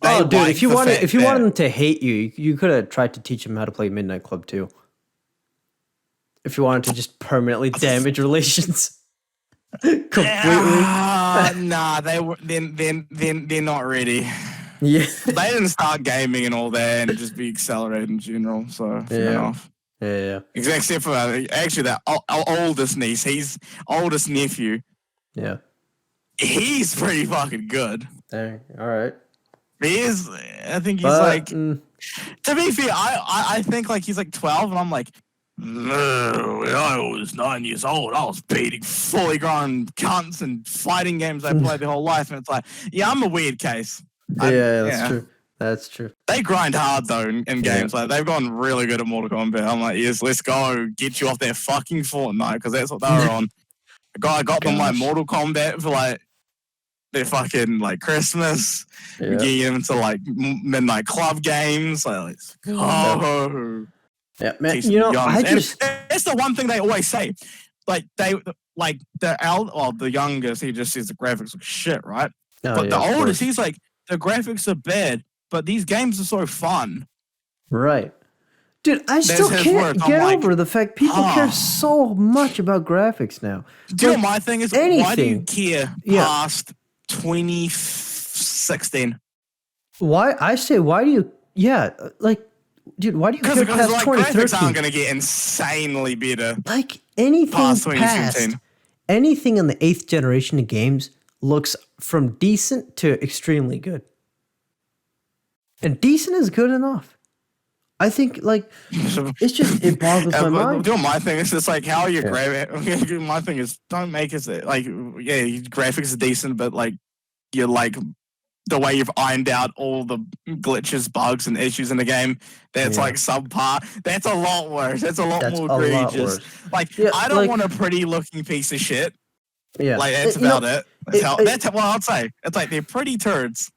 they Oh, dude, like if you the wanted fact if you that- wanted them to hate you, you could have tried to teach them how to play Midnight Club too. If you wanted to just permanently damage relations completely. Nah, they're not ready. Yeah. They didn't start gaming and all that and just be accelerated in general, so fair enough. Yeah. Except for actually that oldest niece, his oldest nephew, Yeah. he's pretty fucking good. Dang. All right. He is. I think he's But, like. To be fair, I think like he's like 12, and I'm like, no, when I was 9 years old, I was beating fully grown cunts and fighting games I played their whole life, and it's like, yeah, I'm a weird case. That's true. That's true. They grind hard though in games. Like they've gotten really good at Mortal Kombat. I'm like, yes, let's go, get you off that fucking Fortnite, because that's what they were on. I got them like Mortal Kombat for like their fucking like Christmas. Yeah. Getting them to like Midnight Club games. Like, let's go. Yeah, man. Teach You know, young- I and just that's the one thing they always say. Like the youngest, he just says the graphics look shit, right? But the oldest, he's like, the graphics are bad, but these games are so fun. Right. Dude, I still his can't word. I'm get like, over the fact people care so much about graphics now. Do you know what my thing is? Why do you anything. care past 2016? Why do you like, dude, why do you care Because past like 2013? graphics aren't going to get insanely better Like anything past past 2017. anything in the 8th generation of games looks from decent to extremely good. And decent is good enough. I think, like, it's just, it boggles my mind. Doing my thing is just like, how are your graphics? My thing is, don't make it like, yeah, your graphics are decent, but like, you're like, the way you've ironed out all the glitches, bugs, and issues in the game, that's like subpar. That's a lot worse. That's a lot more egregious. Like, I don't want a pretty looking piece of shit. Yeah. Like, that's about it. That's what I'd say. It's like, they're pretty turds.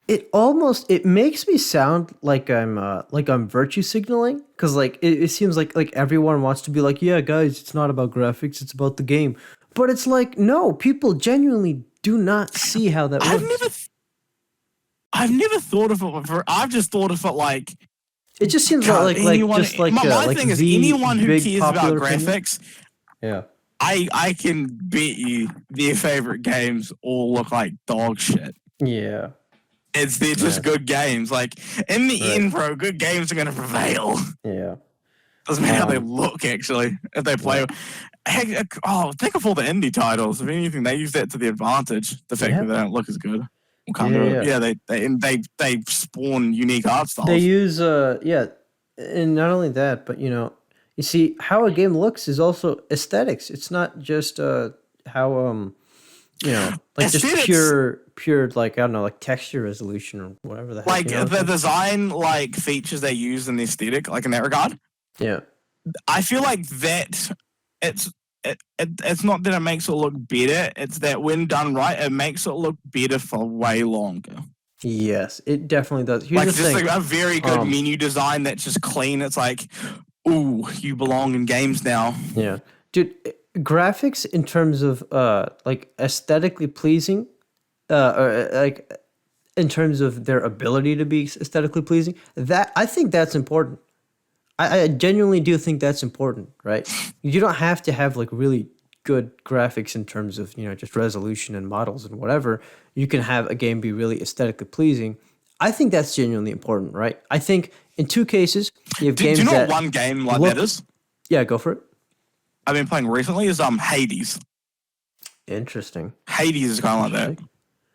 It makes me sound like I'm virtue signaling, because like it seems like everyone wants to be like, yeah, guys, it's not about graphics, it's about the game. But it's like, no, people genuinely do not see how that works. I've never thought of it. I've just thought of it like, it just seems like my thing is, anyone who cares about graphics, yeah, I can bet you their favorite games all look like dog shit. Yeah. They're just good games. Like, in the end, bro, good games are going to prevail. Yeah. Doesn't matter how they look, actually, if they play. Think of all the indie titles. If anything, they use that to their advantage. The fact that they don't look as good. They spawn unique art styles. They use and not only that, but you see how a game looks is also aesthetics. It's not just how like just pure like, I don't know, like texture resolution or whatever the heck. Like the design like features they use in the aesthetic, like in that regard. Yeah. I feel like that it's not that it makes it look better, it's that when done right, it makes it look better for way longer. Yes, it definitely does. Here's Like the just thing. like a very good Um, menu design that's just clean. It's like, ooh, you belong in games now. yeah, dude, graphics in terms of like aesthetically pleasing, or like in terms of their ability to be aesthetically pleasing, that I think that's important. I genuinely do think that's important, right? You don't have to have like really good graphics in terms of, just resolution and models and whatever. You can have a game be really aesthetically pleasing. I think that's genuinely important, right? I think in two cases, you have Do you games know what that one game like that look, is? yeah, go for it. I've been playing recently is Hades. Interesting. Hades is kind of like that. Interesting.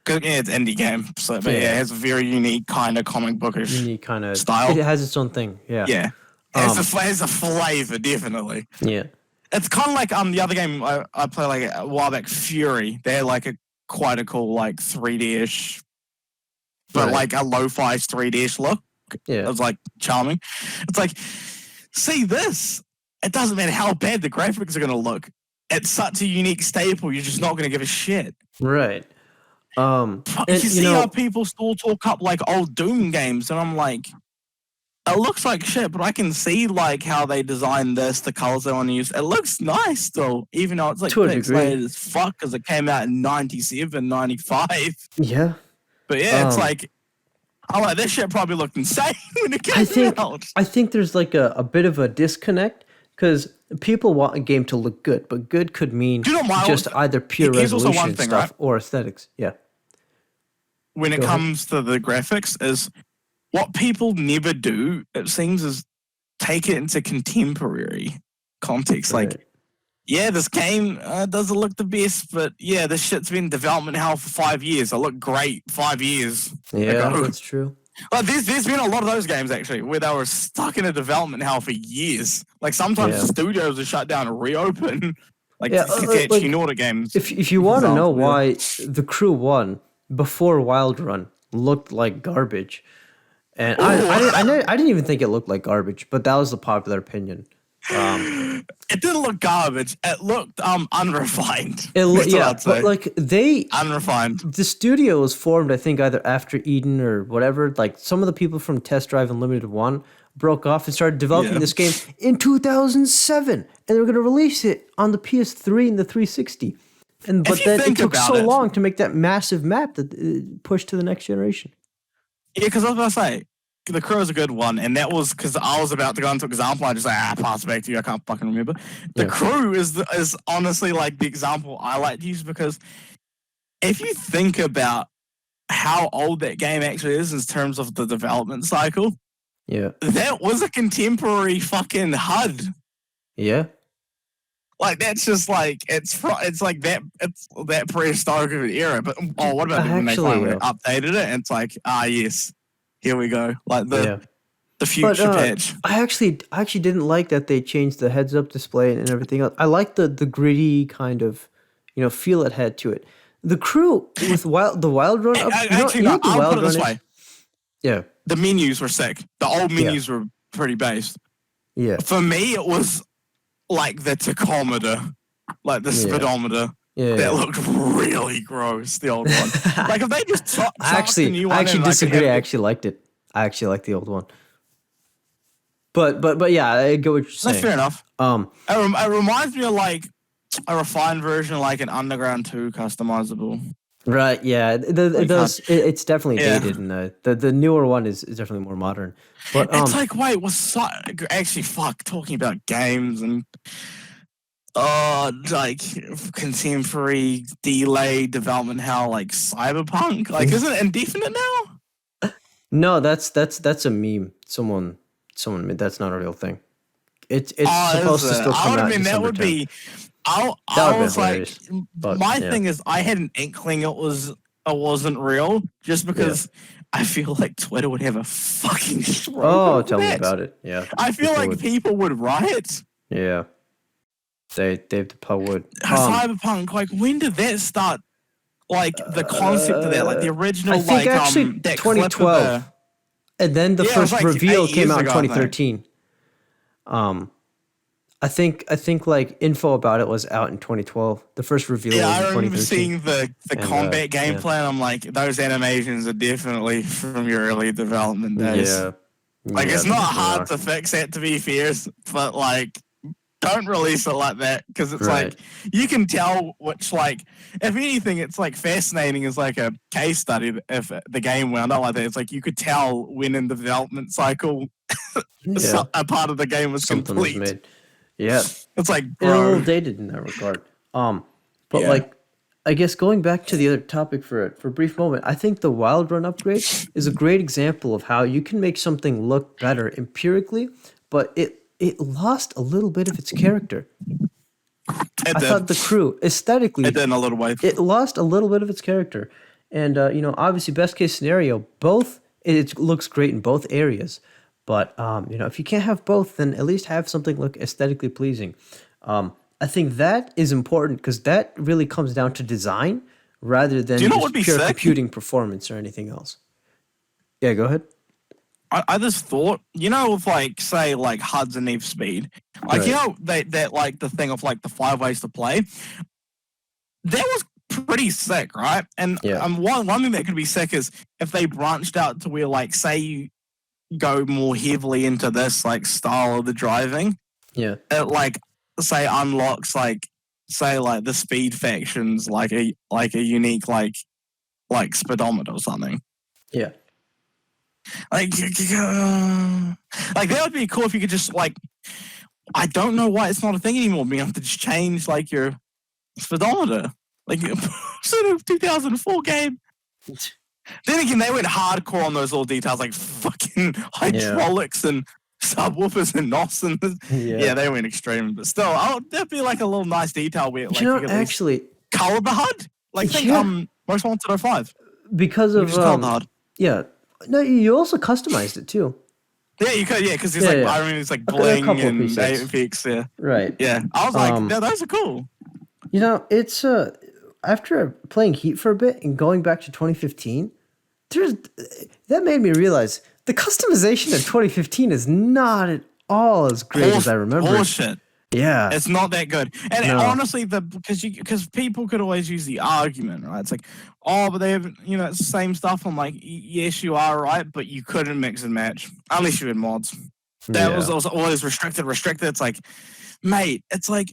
'Cause, yeah, it's indie game, so but yeah, it has a very unique kind of comic bookish Unique kind of, it style. has its own thing. Yeah. Yeah, has a flavor definitely. Yeah. It's kind of like the other game I played like a while back, Fury. They had like a quite a cool like 3D-ish, but Right. like a lo-fi 3D-ish look. It Yeah. was like charming. It's like, see this. It doesn't matter how bad the graphics are gonna look. It's such a unique staple. You're just not gonna give a shit. Right. You And see how people still talk up like old Doom games, and I'm like, it looks like shit, but I can see like how they designed this, the colors they want to use. It looks nice still, even though it's like to a degree. pixelated as fuck because it came out in 97, 95. Yeah. But yeah, it's like, I'm like, this shit probably looked insane when it came out. I think there's like a bit of a disconnect because people want a game to look good, but good could mean just either pure Here's also resolution one thing, stuff right? or aesthetics. Yeah. When it comes to the graphics, is what people never do, it seems, is take it into contemporary context. Right. Like, yeah, this game doesn't look the best, but yeah, this shit's been in development hell for 5 years. It looked great 5 years Yeah, ago. that's true. Like, there's been a lot of those games, actually, where they were stuck in a development hell for years. Like, sometimes the studios are shut down and reopen. Like, you know what a game's... If you want to know why The Crew 1 before Wild Run looked like garbage, and I didn't even think it looked like garbage, but that was the popular opinion. It didn't look garbage. It looked unrefined. But like unrefined. The studio was formed, I think, either after Eden or whatever. Like some of the people from Test Drive Unlimited 1 broke off and started developing this game in 2007, and they were going to release it on the PS3 and the 360. But then it took so long to make that massive map that it pushed to the next generation. Yeah, because I was about to say, The Crew is a good one, and that was because I was about to go into example. I just pass it back to you. I can't fucking remember. The Crew is honestly like the example I like to use, because if you think about how old that game actually is in terms of the development cycle, that was a contemporary fucking HUD. Yeah. Like that's just like it's like that prehistoric of an era. But what about when they finally updated it? And it's like yes, here we go. Like the future patch. I actually didn't like that they changed the heads-up display and everything else. I like the gritty kind of feel it had to it. The Crew with the Wild Run. I'll put it this way. Yeah, the menus were sick. The old menus were pretty based. Yeah, for me it was like the tachometer, like the speedometer. That looked really gross. The old one. Like if they just I actually disagree. I actually liked it. I actually like the old one. But yeah, I get what you're saying. That's fair enough. It reminds me of like a refined version of like an Underground 2 customizable. Right. Yeah. It does. It's definitely dated, and the newer one is definitely more modern. But it's like, wait, actually fuck talking about games and like contemporary delay development hell, like Cyberpunk. Like, isn't it indefinite now? No, that's a meme. Someone made. That's not a real thing. It's supposed to still come out. That would be. I was like, my thing is, I had an inkling it wasn't real, just because I feel like Twitter would have a fucking stroke. Oh, tell me about it. Yeah, I feel like people would riot. Yeah, Dave DePaul would. Cyberpunk, like, when did that start? Like the concept of that, like the original, I think actually that 2012, and then the first reveal came out in 2013. I think like info about it was out in 2012. The first reveal Yeah, was I in remember 2013. seeing the And combat yeah. gameplay, and I'm like, those animations are definitely from your early development days. Yeah. Like, Yeah, it's they not definitely hard are. to fix it, to be fair, but like, don't release it like that, because it's Right. like you can tell which, like, if anything, it's like fascinating as like a case study. If the game wound up like that, it's like you could tell when in the development cycle Yeah. a part of the game was Something was complete. made. Yeah. It's like, It's a little bro, dated in that regard. But yeah. like, I guess going back to the other topic for a brief moment, I think the Wild Run upgrade is a great example of how you can make something look better empirically, but it lost a little bit of its character. It I did. thought the crew aesthetically, It did in a little way. it lost a little bit of its character, and obviously, best case scenario, both it looks great in both areas. But if you can't have both, then at least have something look aesthetically pleasing. I think that is important because that really comes down to design rather Do than you know what would just be pure sick? computing performance or anything else. Yeah, go ahead. I just thought, with like, say, like HUDs and Need for Speed, like, Right. that like the thing of like the 5 ways to play, that was pretty sick, right? And Yeah. one thing that could be sick is if they branched out to where, like, say you go more heavily into this like style of the driving, Yeah. it like say unlocks like say like the speed factions like a unique like speedometer or something. Yeah. Like, like that would be cool if you could just like. I don't know why it's not a thing anymore. Being able to just change like your speedometer, like sort of 2004 game. Then again, they went hardcore on those little details, like fucking hydraulics and subwoofers and NOS and yeah, they went extreme. But still, that'd be like a little nice detail where like you could at least Actually, color the HUD. Like think Most Wanted 05. because You of just color the HUD. yeah, no, you also customized it too. Yeah, you could. Yeah, because there's I mean, it's like bling couple of and presets. Apex. Yeah, Right. yeah. I was like, yeah, those are cool. It's after playing Heat for a bit and going back to 2015, that made me realize the customization of 2015 is not at all as great as I remember. Bullshit. Yeah, it's not that good. And honestly, because people could always use the argument, right? It's like, oh, but they have, it's the same stuff. I'm like, yes, you are right, but you couldn't mix and match unless you had mods. That was always restricted. It's like, mate, it's like.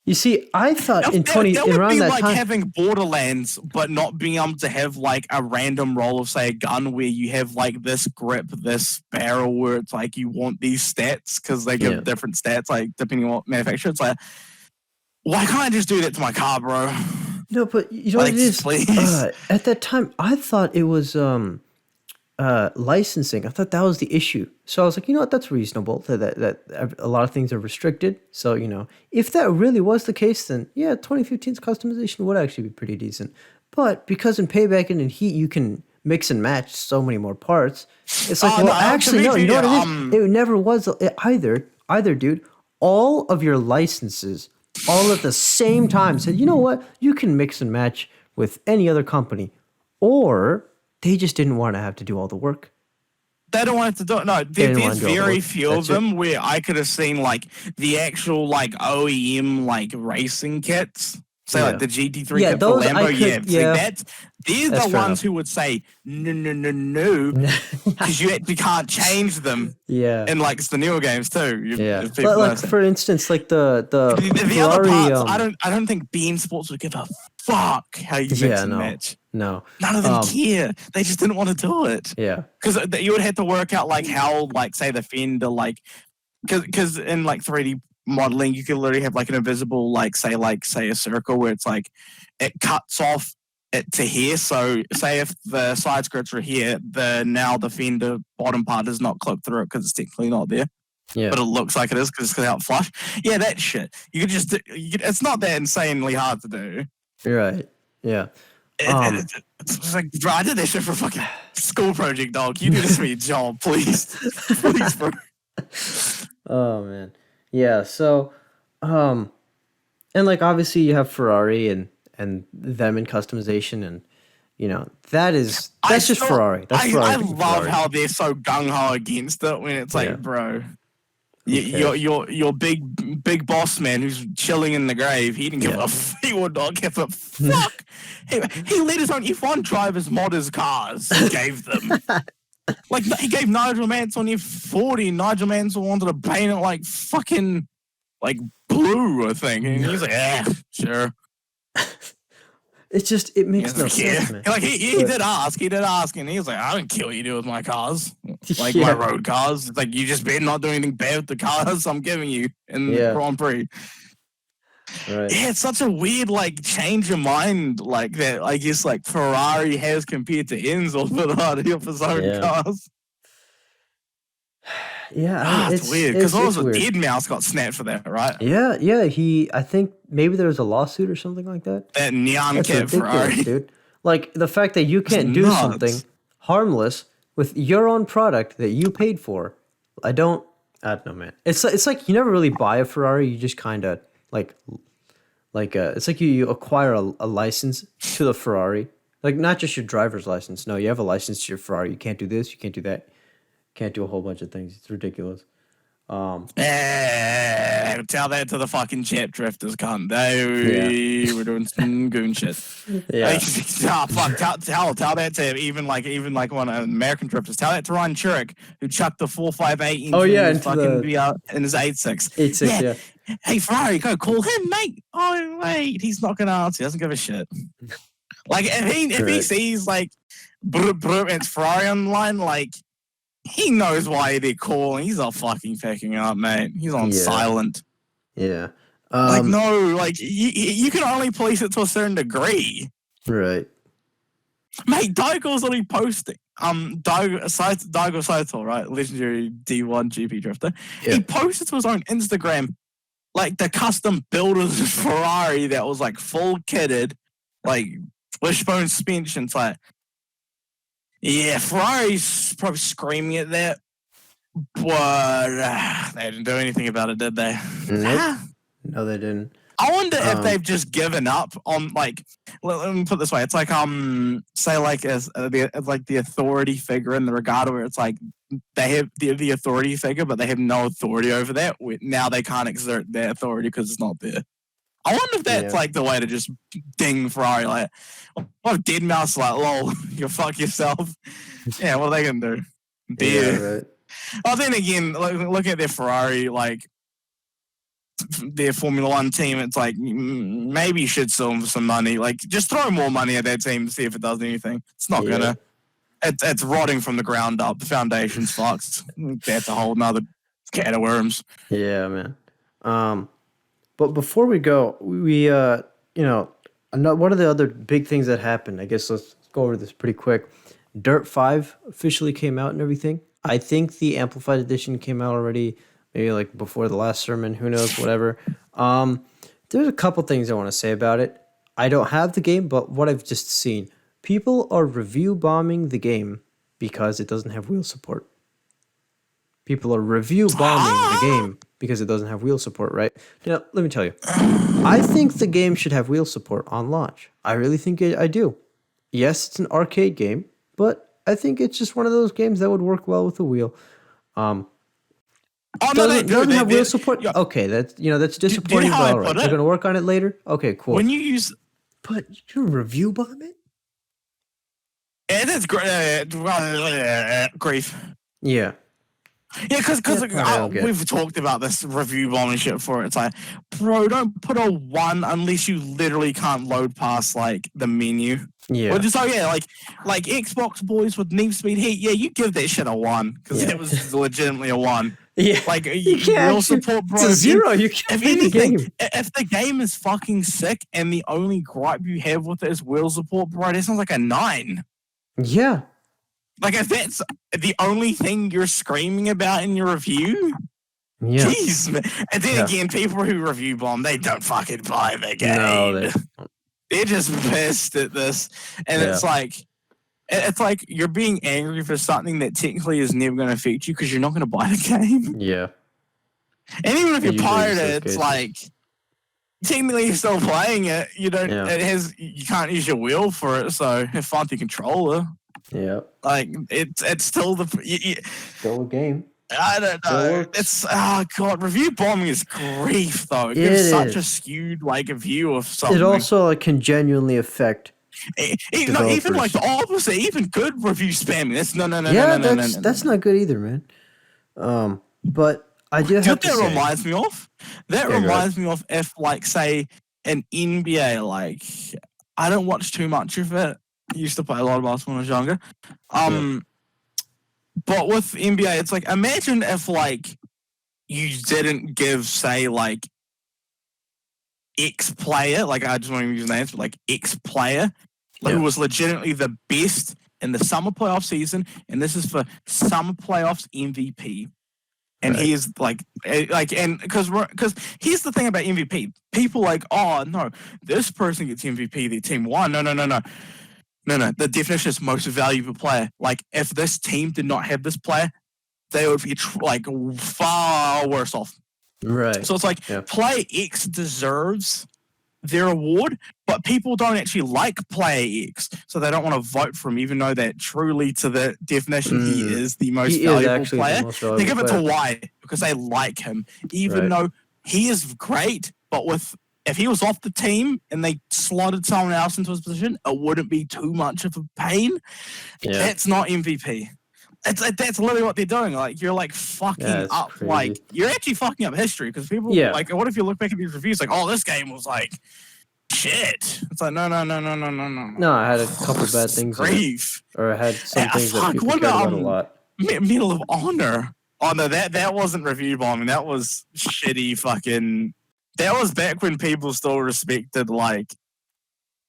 You see, I thought that would be like time, having Borderlands, but not being able to have like a random roll of, say, a gun where you have like this grip, this barrel, where it's like you want these stats because they give different stats, like depending on what manufacturer. It's like, why can't I just do that to my car, bro? No, but you know what it is? Please. At that time, I thought it was licensing. I thought that was the issue. So I was like, you know what, that's reasonable that a lot of things are restricted. So, if that really was the case, then yeah, 2015's customization would actually be pretty decent. But because in Payback and in Heat, you can mix and match so many more parts, it's like, actually, no, you know what it is? It never was either, dude. All of your licenses, all at the same time, said, you know what, you can mix and match with any other company. Or they just didn't want to have to do all the work. They don't want to do it. No, there's very few of them where I could have seen like the actual like OEM like racing kits. Say like the GT3 kit for Lambo. They're the ones who would say no, because you actually can't change them. Yeah, and like it's the newer games too. But like for instance, like the Ferrari, other parts, I don't think Bean Sports would give a fuck how you mix and match. No, none of them care. They just didn't want to do it. Yeah, because you would have to work out like how, like, say the fender, like, because in like 3D modeling, you can literally have like an invisible, like say a circle where it's like it cuts off it to here. So say if the side skirts are here, the fender bottom part is not clipped through it because it's technically not there. Yeah, but it looks like it is because it's out flush. Yeah, that shit. You could just it's not that insanely hard to do. You're right. Yeah. It's like, bro, I did that shit for fucking school project, dog. You do this for your job, please. Please, bro. Oh, man. Yeah, so, and like, obviously you have Ferrari and them in customization, and, that's just Ferrari. That's Ferrari. I love how they're so gung-ho against it when it's like, bro. Your big boss man who's chilling in the grave. He didn't give a he would not give a fuck. He let his own F1 drivers mod his cars. He gave them. Like, he gave Nigel Mansell on F40. Nigel Mansell wanted to paint it like fucking like blue, I think. And he's like, yeah, sure. It makes no sense, man. Like he did ask, and he was like, I don't care what you do with my cars, like my road cars. It's like, you just better not do anything bad with the cars I'm giving you in the Grand Prix. Right. Yeah, it's such a weird like change of mind like that. I guess like Ferrari has compared to Enzo for his own cars. Yeah, it's weird because also Dead Mouse got snapped for that, right? Yeah. I think maybe there was a lawsuit or something like that. That neon cat Ferrari, dude. Like the fact that you can't do something harmless with your own product that you paid for. I don't know, man. It's like you never really buy a Ferrari. You just kind of like it's like you acquire a license to the Ferrari. Like, not just your driver's license. No, you have a license to your Ferrari. You can't do this. You can't do that. Can't do a whole bunch of things. It's ridiculous. Tell that to the fucking chat drifters, cunt. We're doing some goon shit. Yeah. Tell that to even like one of American drifters. Tell that to Ryan Churrick, who chucked the 458 in his 86. 86, yeah. Hey, Ferrari, go call him, mate. Oh, wait, he's not gonna answer. He doesn't give a shit. Like, if he sees like and Ferrari online, like, he knows why they're calling. He's not fucking picking up, mate. He's on silent. Yeah. Like, no, like, you can only police it to a certain degree. Right. Mate, Daigo's only posting. Daigo Saito, right? Legendary D1 GP drifter. Yeah. He posted to his own Instagram, like, the custom builder's Ferrari that was, like, full kitted, like, wishbone suspension. It's like, yeah, Ferrari's probably screaming at that, but they didn't do anything about it, did they? Nope. No, they didn't. I wonder if they've just given up on, like, let me put it this way. It's like, say, like, as the authority figure in the regatta, where it's like they have the authority figure, but they have no authority over that. Now they can't exert their authority because it's not there. I wonder if that's like the way to just ding Ferrari, like, what if Dead Mouse, like, lol, you fuck yourself. Yeah, what are they gonna do? Yeah, right. Well, then again, look at their Ferrari, like, their Formula One team. It's like, maybe you should sell them for some money. Like, just throw more money at that team to see if it does anything. It's not gonna. It's rotting from the ground up. The foundation's fucked. That's a whole nother can of worms. Yeah, man. But before we go, we one of the other big things that happened, I guess let's go over this pretty quick. DiRT 5 officially came out and everything. I think the Amplified Edition came out already, maybe like before the last sermon, who knows, whatever. There's a couple things I want to say about it. I don't have the game, but what I've just seen, people are review bombing the game because it doesn't have wheel support. People are review bombing the game because it doesn't have wheel support, right? Now, let me tell you. I think the game should have wheel support on launch. I really think I do. Yes, it's an arcade game, but I think it's just one of those games that would work well with a wheel. Doesn't have wheel support? Yeah. Okay, that's disappointing, but all right. They're going to work on it later? Okay, cool. When you use... But you review bomb it? Yeah, that's grief. Yeah. Yeah, because we've talked about this review bombing shit before. It's like, bro, don't put a 1 unless you literally can't load past, like, the menu. Yeah. Or just, like Xbox boys with Need for Speed Heat, yeah, you give that shit a 1, because it was legitimately a 1. Yeah. Like, real support, bro. It's a 0. You can't beat the game. If the game is fucking sick and the only gripe you have with it is wheel support, bro, that sounds like a 9. Yeah. Like, if that's the only thing you're screaming about in your review, jeez, man. And then again, people who review bomb, they don't fucking buy the game. No, they're just pissed at this. And it's like you're being angry for something that technically is never going to affect you because you're not going to buy the game. Yeah. And even if you pirate it, it's like, technically you're still playing it. You don't. You can't use your wheel for it, so have fun with your controller. Yeah. Like, it's still still a game. I don't It know. works. It's god, review bombing is grief though. It It gives such a is. skewed like a view of It something. also like can genuinely affect No, even like developers. the opposite, even good review spamming. That's no. That's not good either, man. But I do Do you know have what to that say, reminds me of? That yeah, go ahead. reminds me of if like say an NBA like I don't watch too much of it. I used to play a lot of basketball when I was younger. Yeah, But with NBA, it's like imagine if like you didn't give say like X player, like I just want to use names, but like X player, who yeah, was legitimately the best in the summer playoff season, and this is for summer playoffs MVP. And right. he is and because here's the thing about MVP. People like, oh no, this person gets MVP, their team won. No. The definition is most valuable player. Like if this team did not have this player, they would be like far worse off. Right. So it's like Yeah. player X deserves their award, but people don't actually like player X, so they don't want to vote for him, even though that truly, to the definition, he is the most He is valuable actually player. the most They valuable give it player. to Y because they like him, even Right. though he is great. But if he was off the team and they slotted someone else into his position, it wouldn't be too much of a pain. Yeah. That's not MVP. That's literally what they're doing. Like you're like fucking up. Crazy. Like you're actually fucking up history because people like. What if you look back at these reviews like, oh, this game was like shit. It's like no. No, I had a couple bad things. Grief. Or I had some things that people what cared about a lot. Medal of Honor. Oh no, that wasn't review bombing. That was shitty fucking. That was back when people still respected like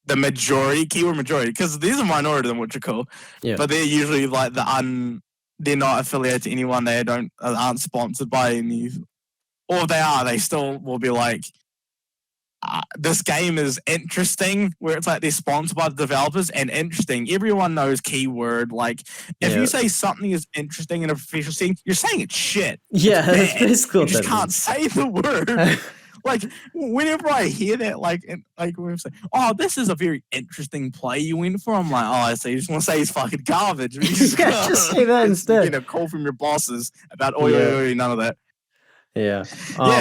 the majority, keyword majority, because there's a minority of them which are cool. Yeah. But they're usually like they're not affiliated to anyone. They aren't sponsored by any, or if they are, they still will be like, this game is interesting, where it's like they're sponsored by the developers and interesting. Everyone knows keyword. Like if you say something is interesting in a professional scene, you're saying it's shit. Yeah, that's basically you what just that can't means. say the word. Like whenever I hear that, like when I say, "Oh, this is a very interesting play you went for," I'm like, "Oh, I see. You just want to say he's fucking garbage." Just say that instead. You get a call from your bosses about none of that. Yeah.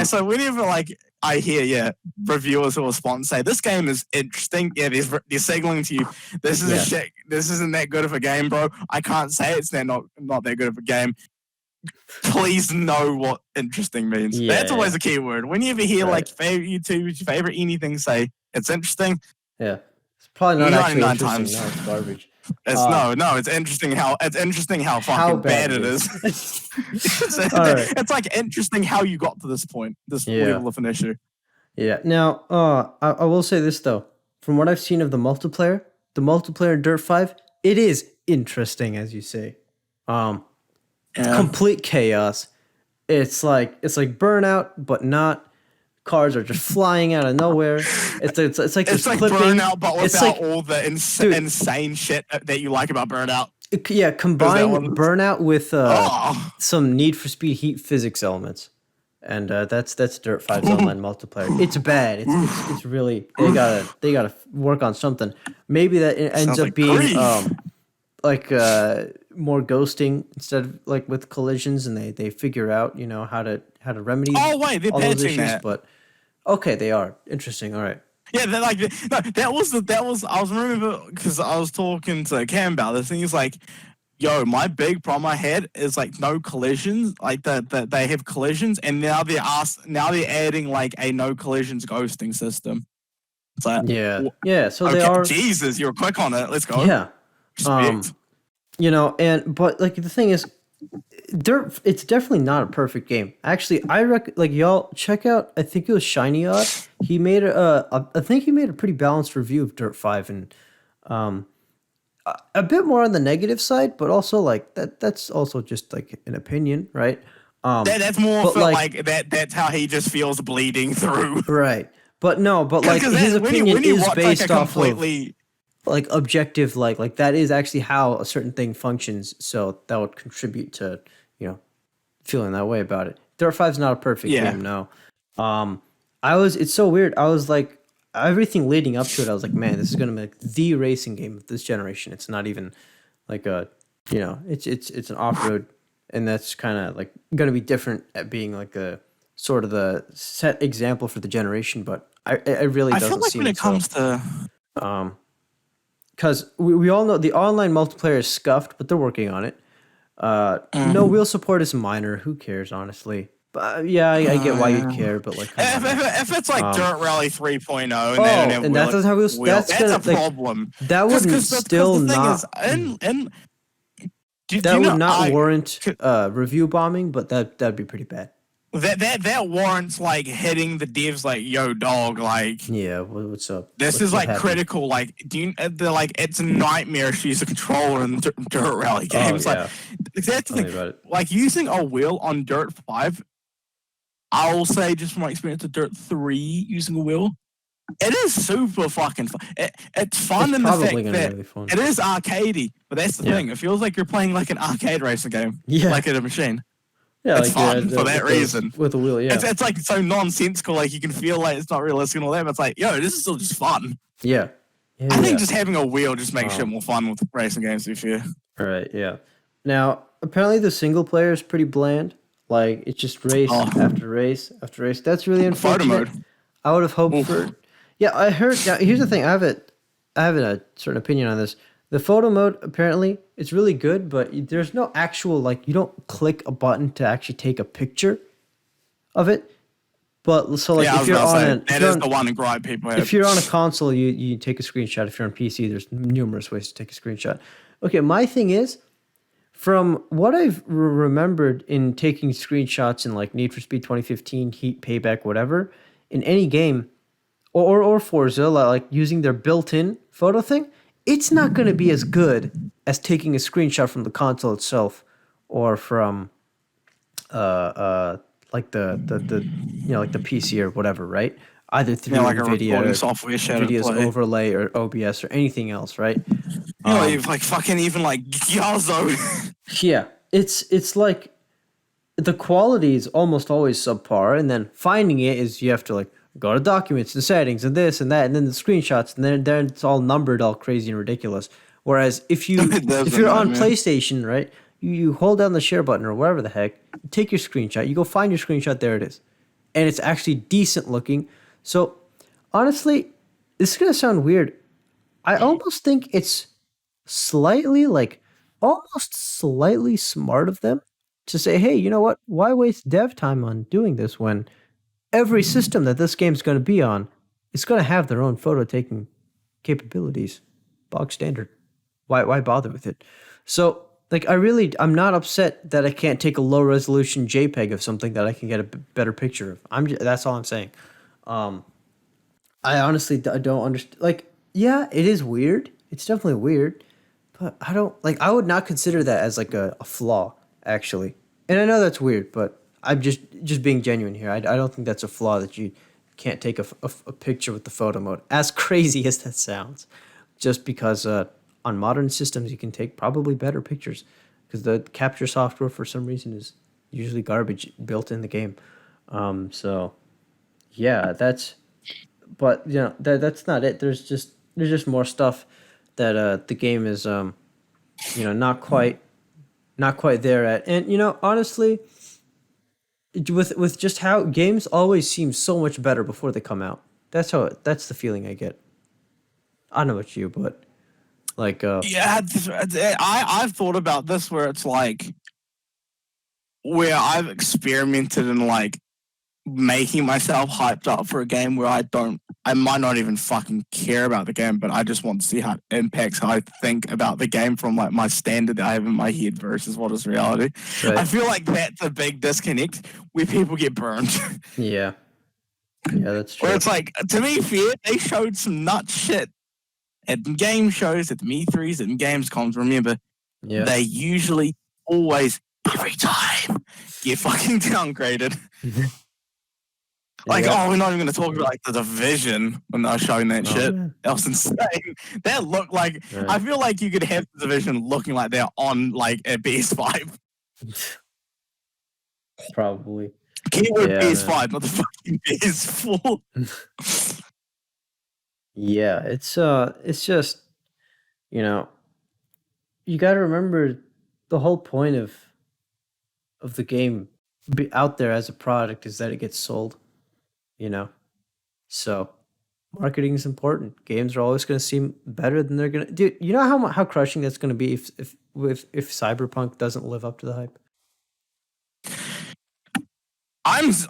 So whenever like I hear reviewers who will sponsor say this game is interesting, they're signaling to you this is a shit. This isn't that good of a game, bro. I can't say it's not that good of a game. Please know what interesting means. That's always a key word. When you ever hear like favorite YouTubers, favorite anything say it's interesting. Yeah, it's probably not actually interesting. Times. No, it's garbage. It's it's interesting how fucking bad it is. It's like interesting how you got to this point, this level of an issue. Yeah. Now, I will say this though. From what I've seen of the multiplayer in Dirt 5, it is interesting, as you say. Complete chaos. It's like Burnout, but not. Cars are just flying out of nowhere. It's like clipping. Burnout, but without all the insane shit that you like about Burnout. Yeah, combine Burnout with some Need for Speed Heat physics elements, and that's Dirt 5's online multiplayer. It's bad. It's really they gotta work on something. Maybe that ends up being more ghosting instead of like with collisions, and they figure out how to remedy they're all those issues. That. But okay, they are interesting. All right. Yeah, that was I was remember because I was talking to Cam about this, and he's like, "Yo, my big problem I had is like no collisions, like that they have collisions, and now they're adding like a no collisions ghosting system." It's like, so they are. Jesus, you're quick on it. Let's go. Yeah. Respect. But like the thing is, Dirt, it's definitely not a perfect game. Actually, I y'all check out. I think it was Shiny Odd. He made I think he made a pretty balanced review of Dirt 5, and a bit more on the negative side, but also like that's also just like an opinion, right? That's more for like that. That's how he just feels bleeding through. Right, but like his opinion is based off of like objective, like that is actually how a certain thing functions. So that would contribute to feeling that way about it. Dirt 5 is not a perfect game, no. It's so weird. I was like, everything leading up to it, I was like, man, this is gonna be like the racing game of this generation. It's not even like a, it's an off-road and that's kind of like going to be different at being like a sort of the set example for the generation. But it really I feel doesn't like when seem it so. comes to Because we all know the online multiplayer is scuffed, but they're working on it. No mm, wheel support is minor. Who cares, honestly? But yeah, I get why you'd yeah. care, but like, come on now. If it's like Um, Dirt Rally 3.0 and they don't oh, have and that wheel, doesn't have wheels. That's that's gonna a like problem. that wouldn't Because still the thing is, not and do that you would know not warrant review bombing, but that'd be pretty bad. that warrants like hitting the devs like, yo, dog, like Yeah, what's up? this is What like happened? critical. Like, do you? They're like, it's a nightmare to use a controller in Dirt Rally Oh games. Like, yeah, that's the tell me thing. about it. Like using a wheel on Dirt 5, I'll say just from my experience of Dirt 3 using a wheel, it is super fucking fun. It's It's fun in the probably fact gonna be that really fun. it is arcadey, but that's the Yeah, thing. It feels like you're playing like an arcade racing game, yeah, like at a machine. yeah. It's Like you're fun for that with those reason. with the wheel. Yeah, It's like so nonsensical, like you can feel like it's not realistic and all that, but it's like, yo, this is still just fun. yeah, yeah, I think yeah. just having a wheel just makes shit Um, more fun with racing games, to be fair. all right, yeah. Now, apparently, the single player is pretty bland. Like it's just race Oh, after race after race. That's really photo unfortunate. mode. I would have hoped Oof. for. Yeah, I heard. Now, here's the thing. I have a certain opinion on this. The photo mode apparently it's really good, but there's no actual like you don't click a button to actually take a picture of it. But so like Yeah, I if was you're about to on say, an that is the one gripe people have. if you're on a console, you take a screenshot. If you're on PC, there's numerous ways to take a screenshot. Okay, my thing is from what I've remembered in taking screenshots in like Need for Speed 2015, Heat, Payback, whatever, in any game or Forza, like using their built-in photo thing, it's not going to be as good as taking a screenshot from the console itself or from uh uh like the like the PC or whatever, right? Either Yeah, through like a recording NVIDIA, software shadow NVIDIA's play. overlay or OBS or anything else, right? You know, Um, you've like fucking even like Yazo. yeah, it's like the quality is almost always subpar, and then finding it is you have to like go to documents and settings and this and that, and then the screenshots, and then it's all numbered, all crazy and ridiculous. Whereas That's if a you're on nightmare. PlayStation, right, you hold down the share button or whatever the heck, you take your screenshot, you go find your screenshot, there it is, and it's actually decent looking. So honestly, this is gonna sound weird. I almost think it's slightly like almost slightly smart of them to say, hey, you know what? Why waste dev time on doing this when every system that this game's going to be on is going to have their own photo taking capabilities? Bog standard. Why bother with it? So, like, I'm not upset that I can't take a low resolution JPEG of something that I can get a better picture of. That's all I'm saying. I honestly I don't understand. Like, yeah, it is weird. It's definitely weird, but I don't like. I would not consider that as like a flaw, actually. And I know that's weird, but I'm just being genuine here. I don't think that's a flaw that you can't take a picture with the photo mode. As crazy as that sounds, just because on modern systems you can take probably better pictures because the capture software for some reason is usually garbage built in the game. So yeah, that's but that's not it. There's just more stuff that the game is not quite there at. And honestly, with just how games always seem so much better before they come out. That's the feeling I get. I don't know about you, but like Yeah, I've thought about this where it's like where I've experimented in like making myself hyped up for a game where I might not even fucking care about the game, but I just want to see how it impacts how I think about the game from like my standard that I have in my head versus what is reality. I right. feel like that's a big disconnect where people get burned. Yeah. Yeah, that's Where true. it's like, to be fair, they showed some nut shit at game shows, at the Me3s, and Gamescoms. Remember, Yeah. they usually always, every time, get fucking downgraded. Like, Yeah. oh, we're not even going to talk about like the division when they're showing that Oh shit. man. That was insane. That looked like, I Right. feel like you could have the division looking like they're on like a PS5. Probably. Keyword Yeah, man. PS5, not the fucking PS4. Yeah, it's just, you know, you got to remember the whole point of of the game out there as a product is that it gets sold, you know. So marketing is important. Games are always going to seem better than they're going to. Dude, you know how crushing that's going to be if Cyberpunk doesn't live up to the hype.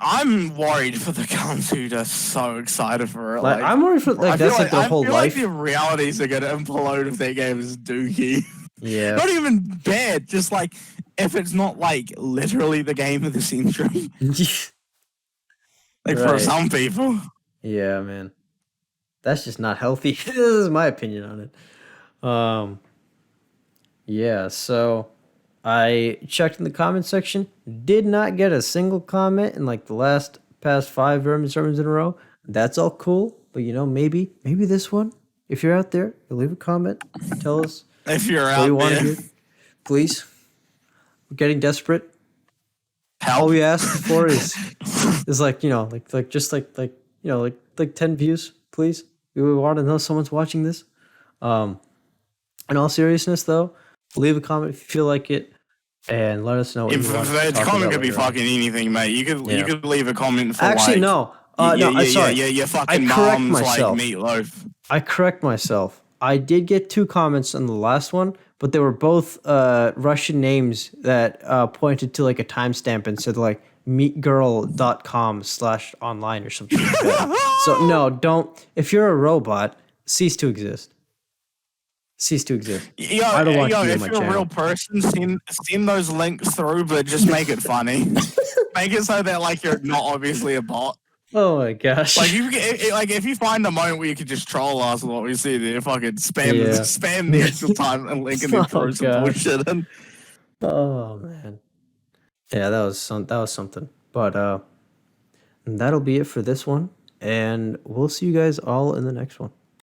I'm worried for the cons who are so excited for it. Like I'm worried for that's like their whole life. Like the realities are going to implode if their game is dookie. Yeah. Not even bad, just like if it's not like literally the game of the century. Like for some people. Yeah, man. That's just not healthy. This is my opinion on it. Yeah, so I checked in the comment section, did not get a single comment in like the past 5 Vermin Sermons in a row. That's all cool, but you know, maybe this one, if you're out there, you'll leave a comment, tell us if you're out there, please. We're getting desperate. Help. All we ask for is like, you know, like just like you know, like 10 views, please. We want to know someone's watching this. In all seriousness, though, leave a comment if you feel like it, and let us know what you want to talk about. Comment could be fucking anything, mate. You could leave a comment for actually no. Sorry. Your fucking mom's like meatloaf. I correct myself. I did get 2 comments on the last one, but they were both Russian names that pointed to like a timestamp and said like meetgirl.com/online or something like that. So no, don't. If you're a robot, cease to exist. Cease to exist. I don't want you if my you're channel. A real person, send those links through, but just make it funny. Make it so that like you're not obviously a bot. Oh my gosh! Like if you find a moment where you could just troll us and what we see there, fucking spam the actual time and link and then throw some bullshit in. Oh man, yeah, that was something. But that'll be it for this one, and we'll see you guys all in the next one.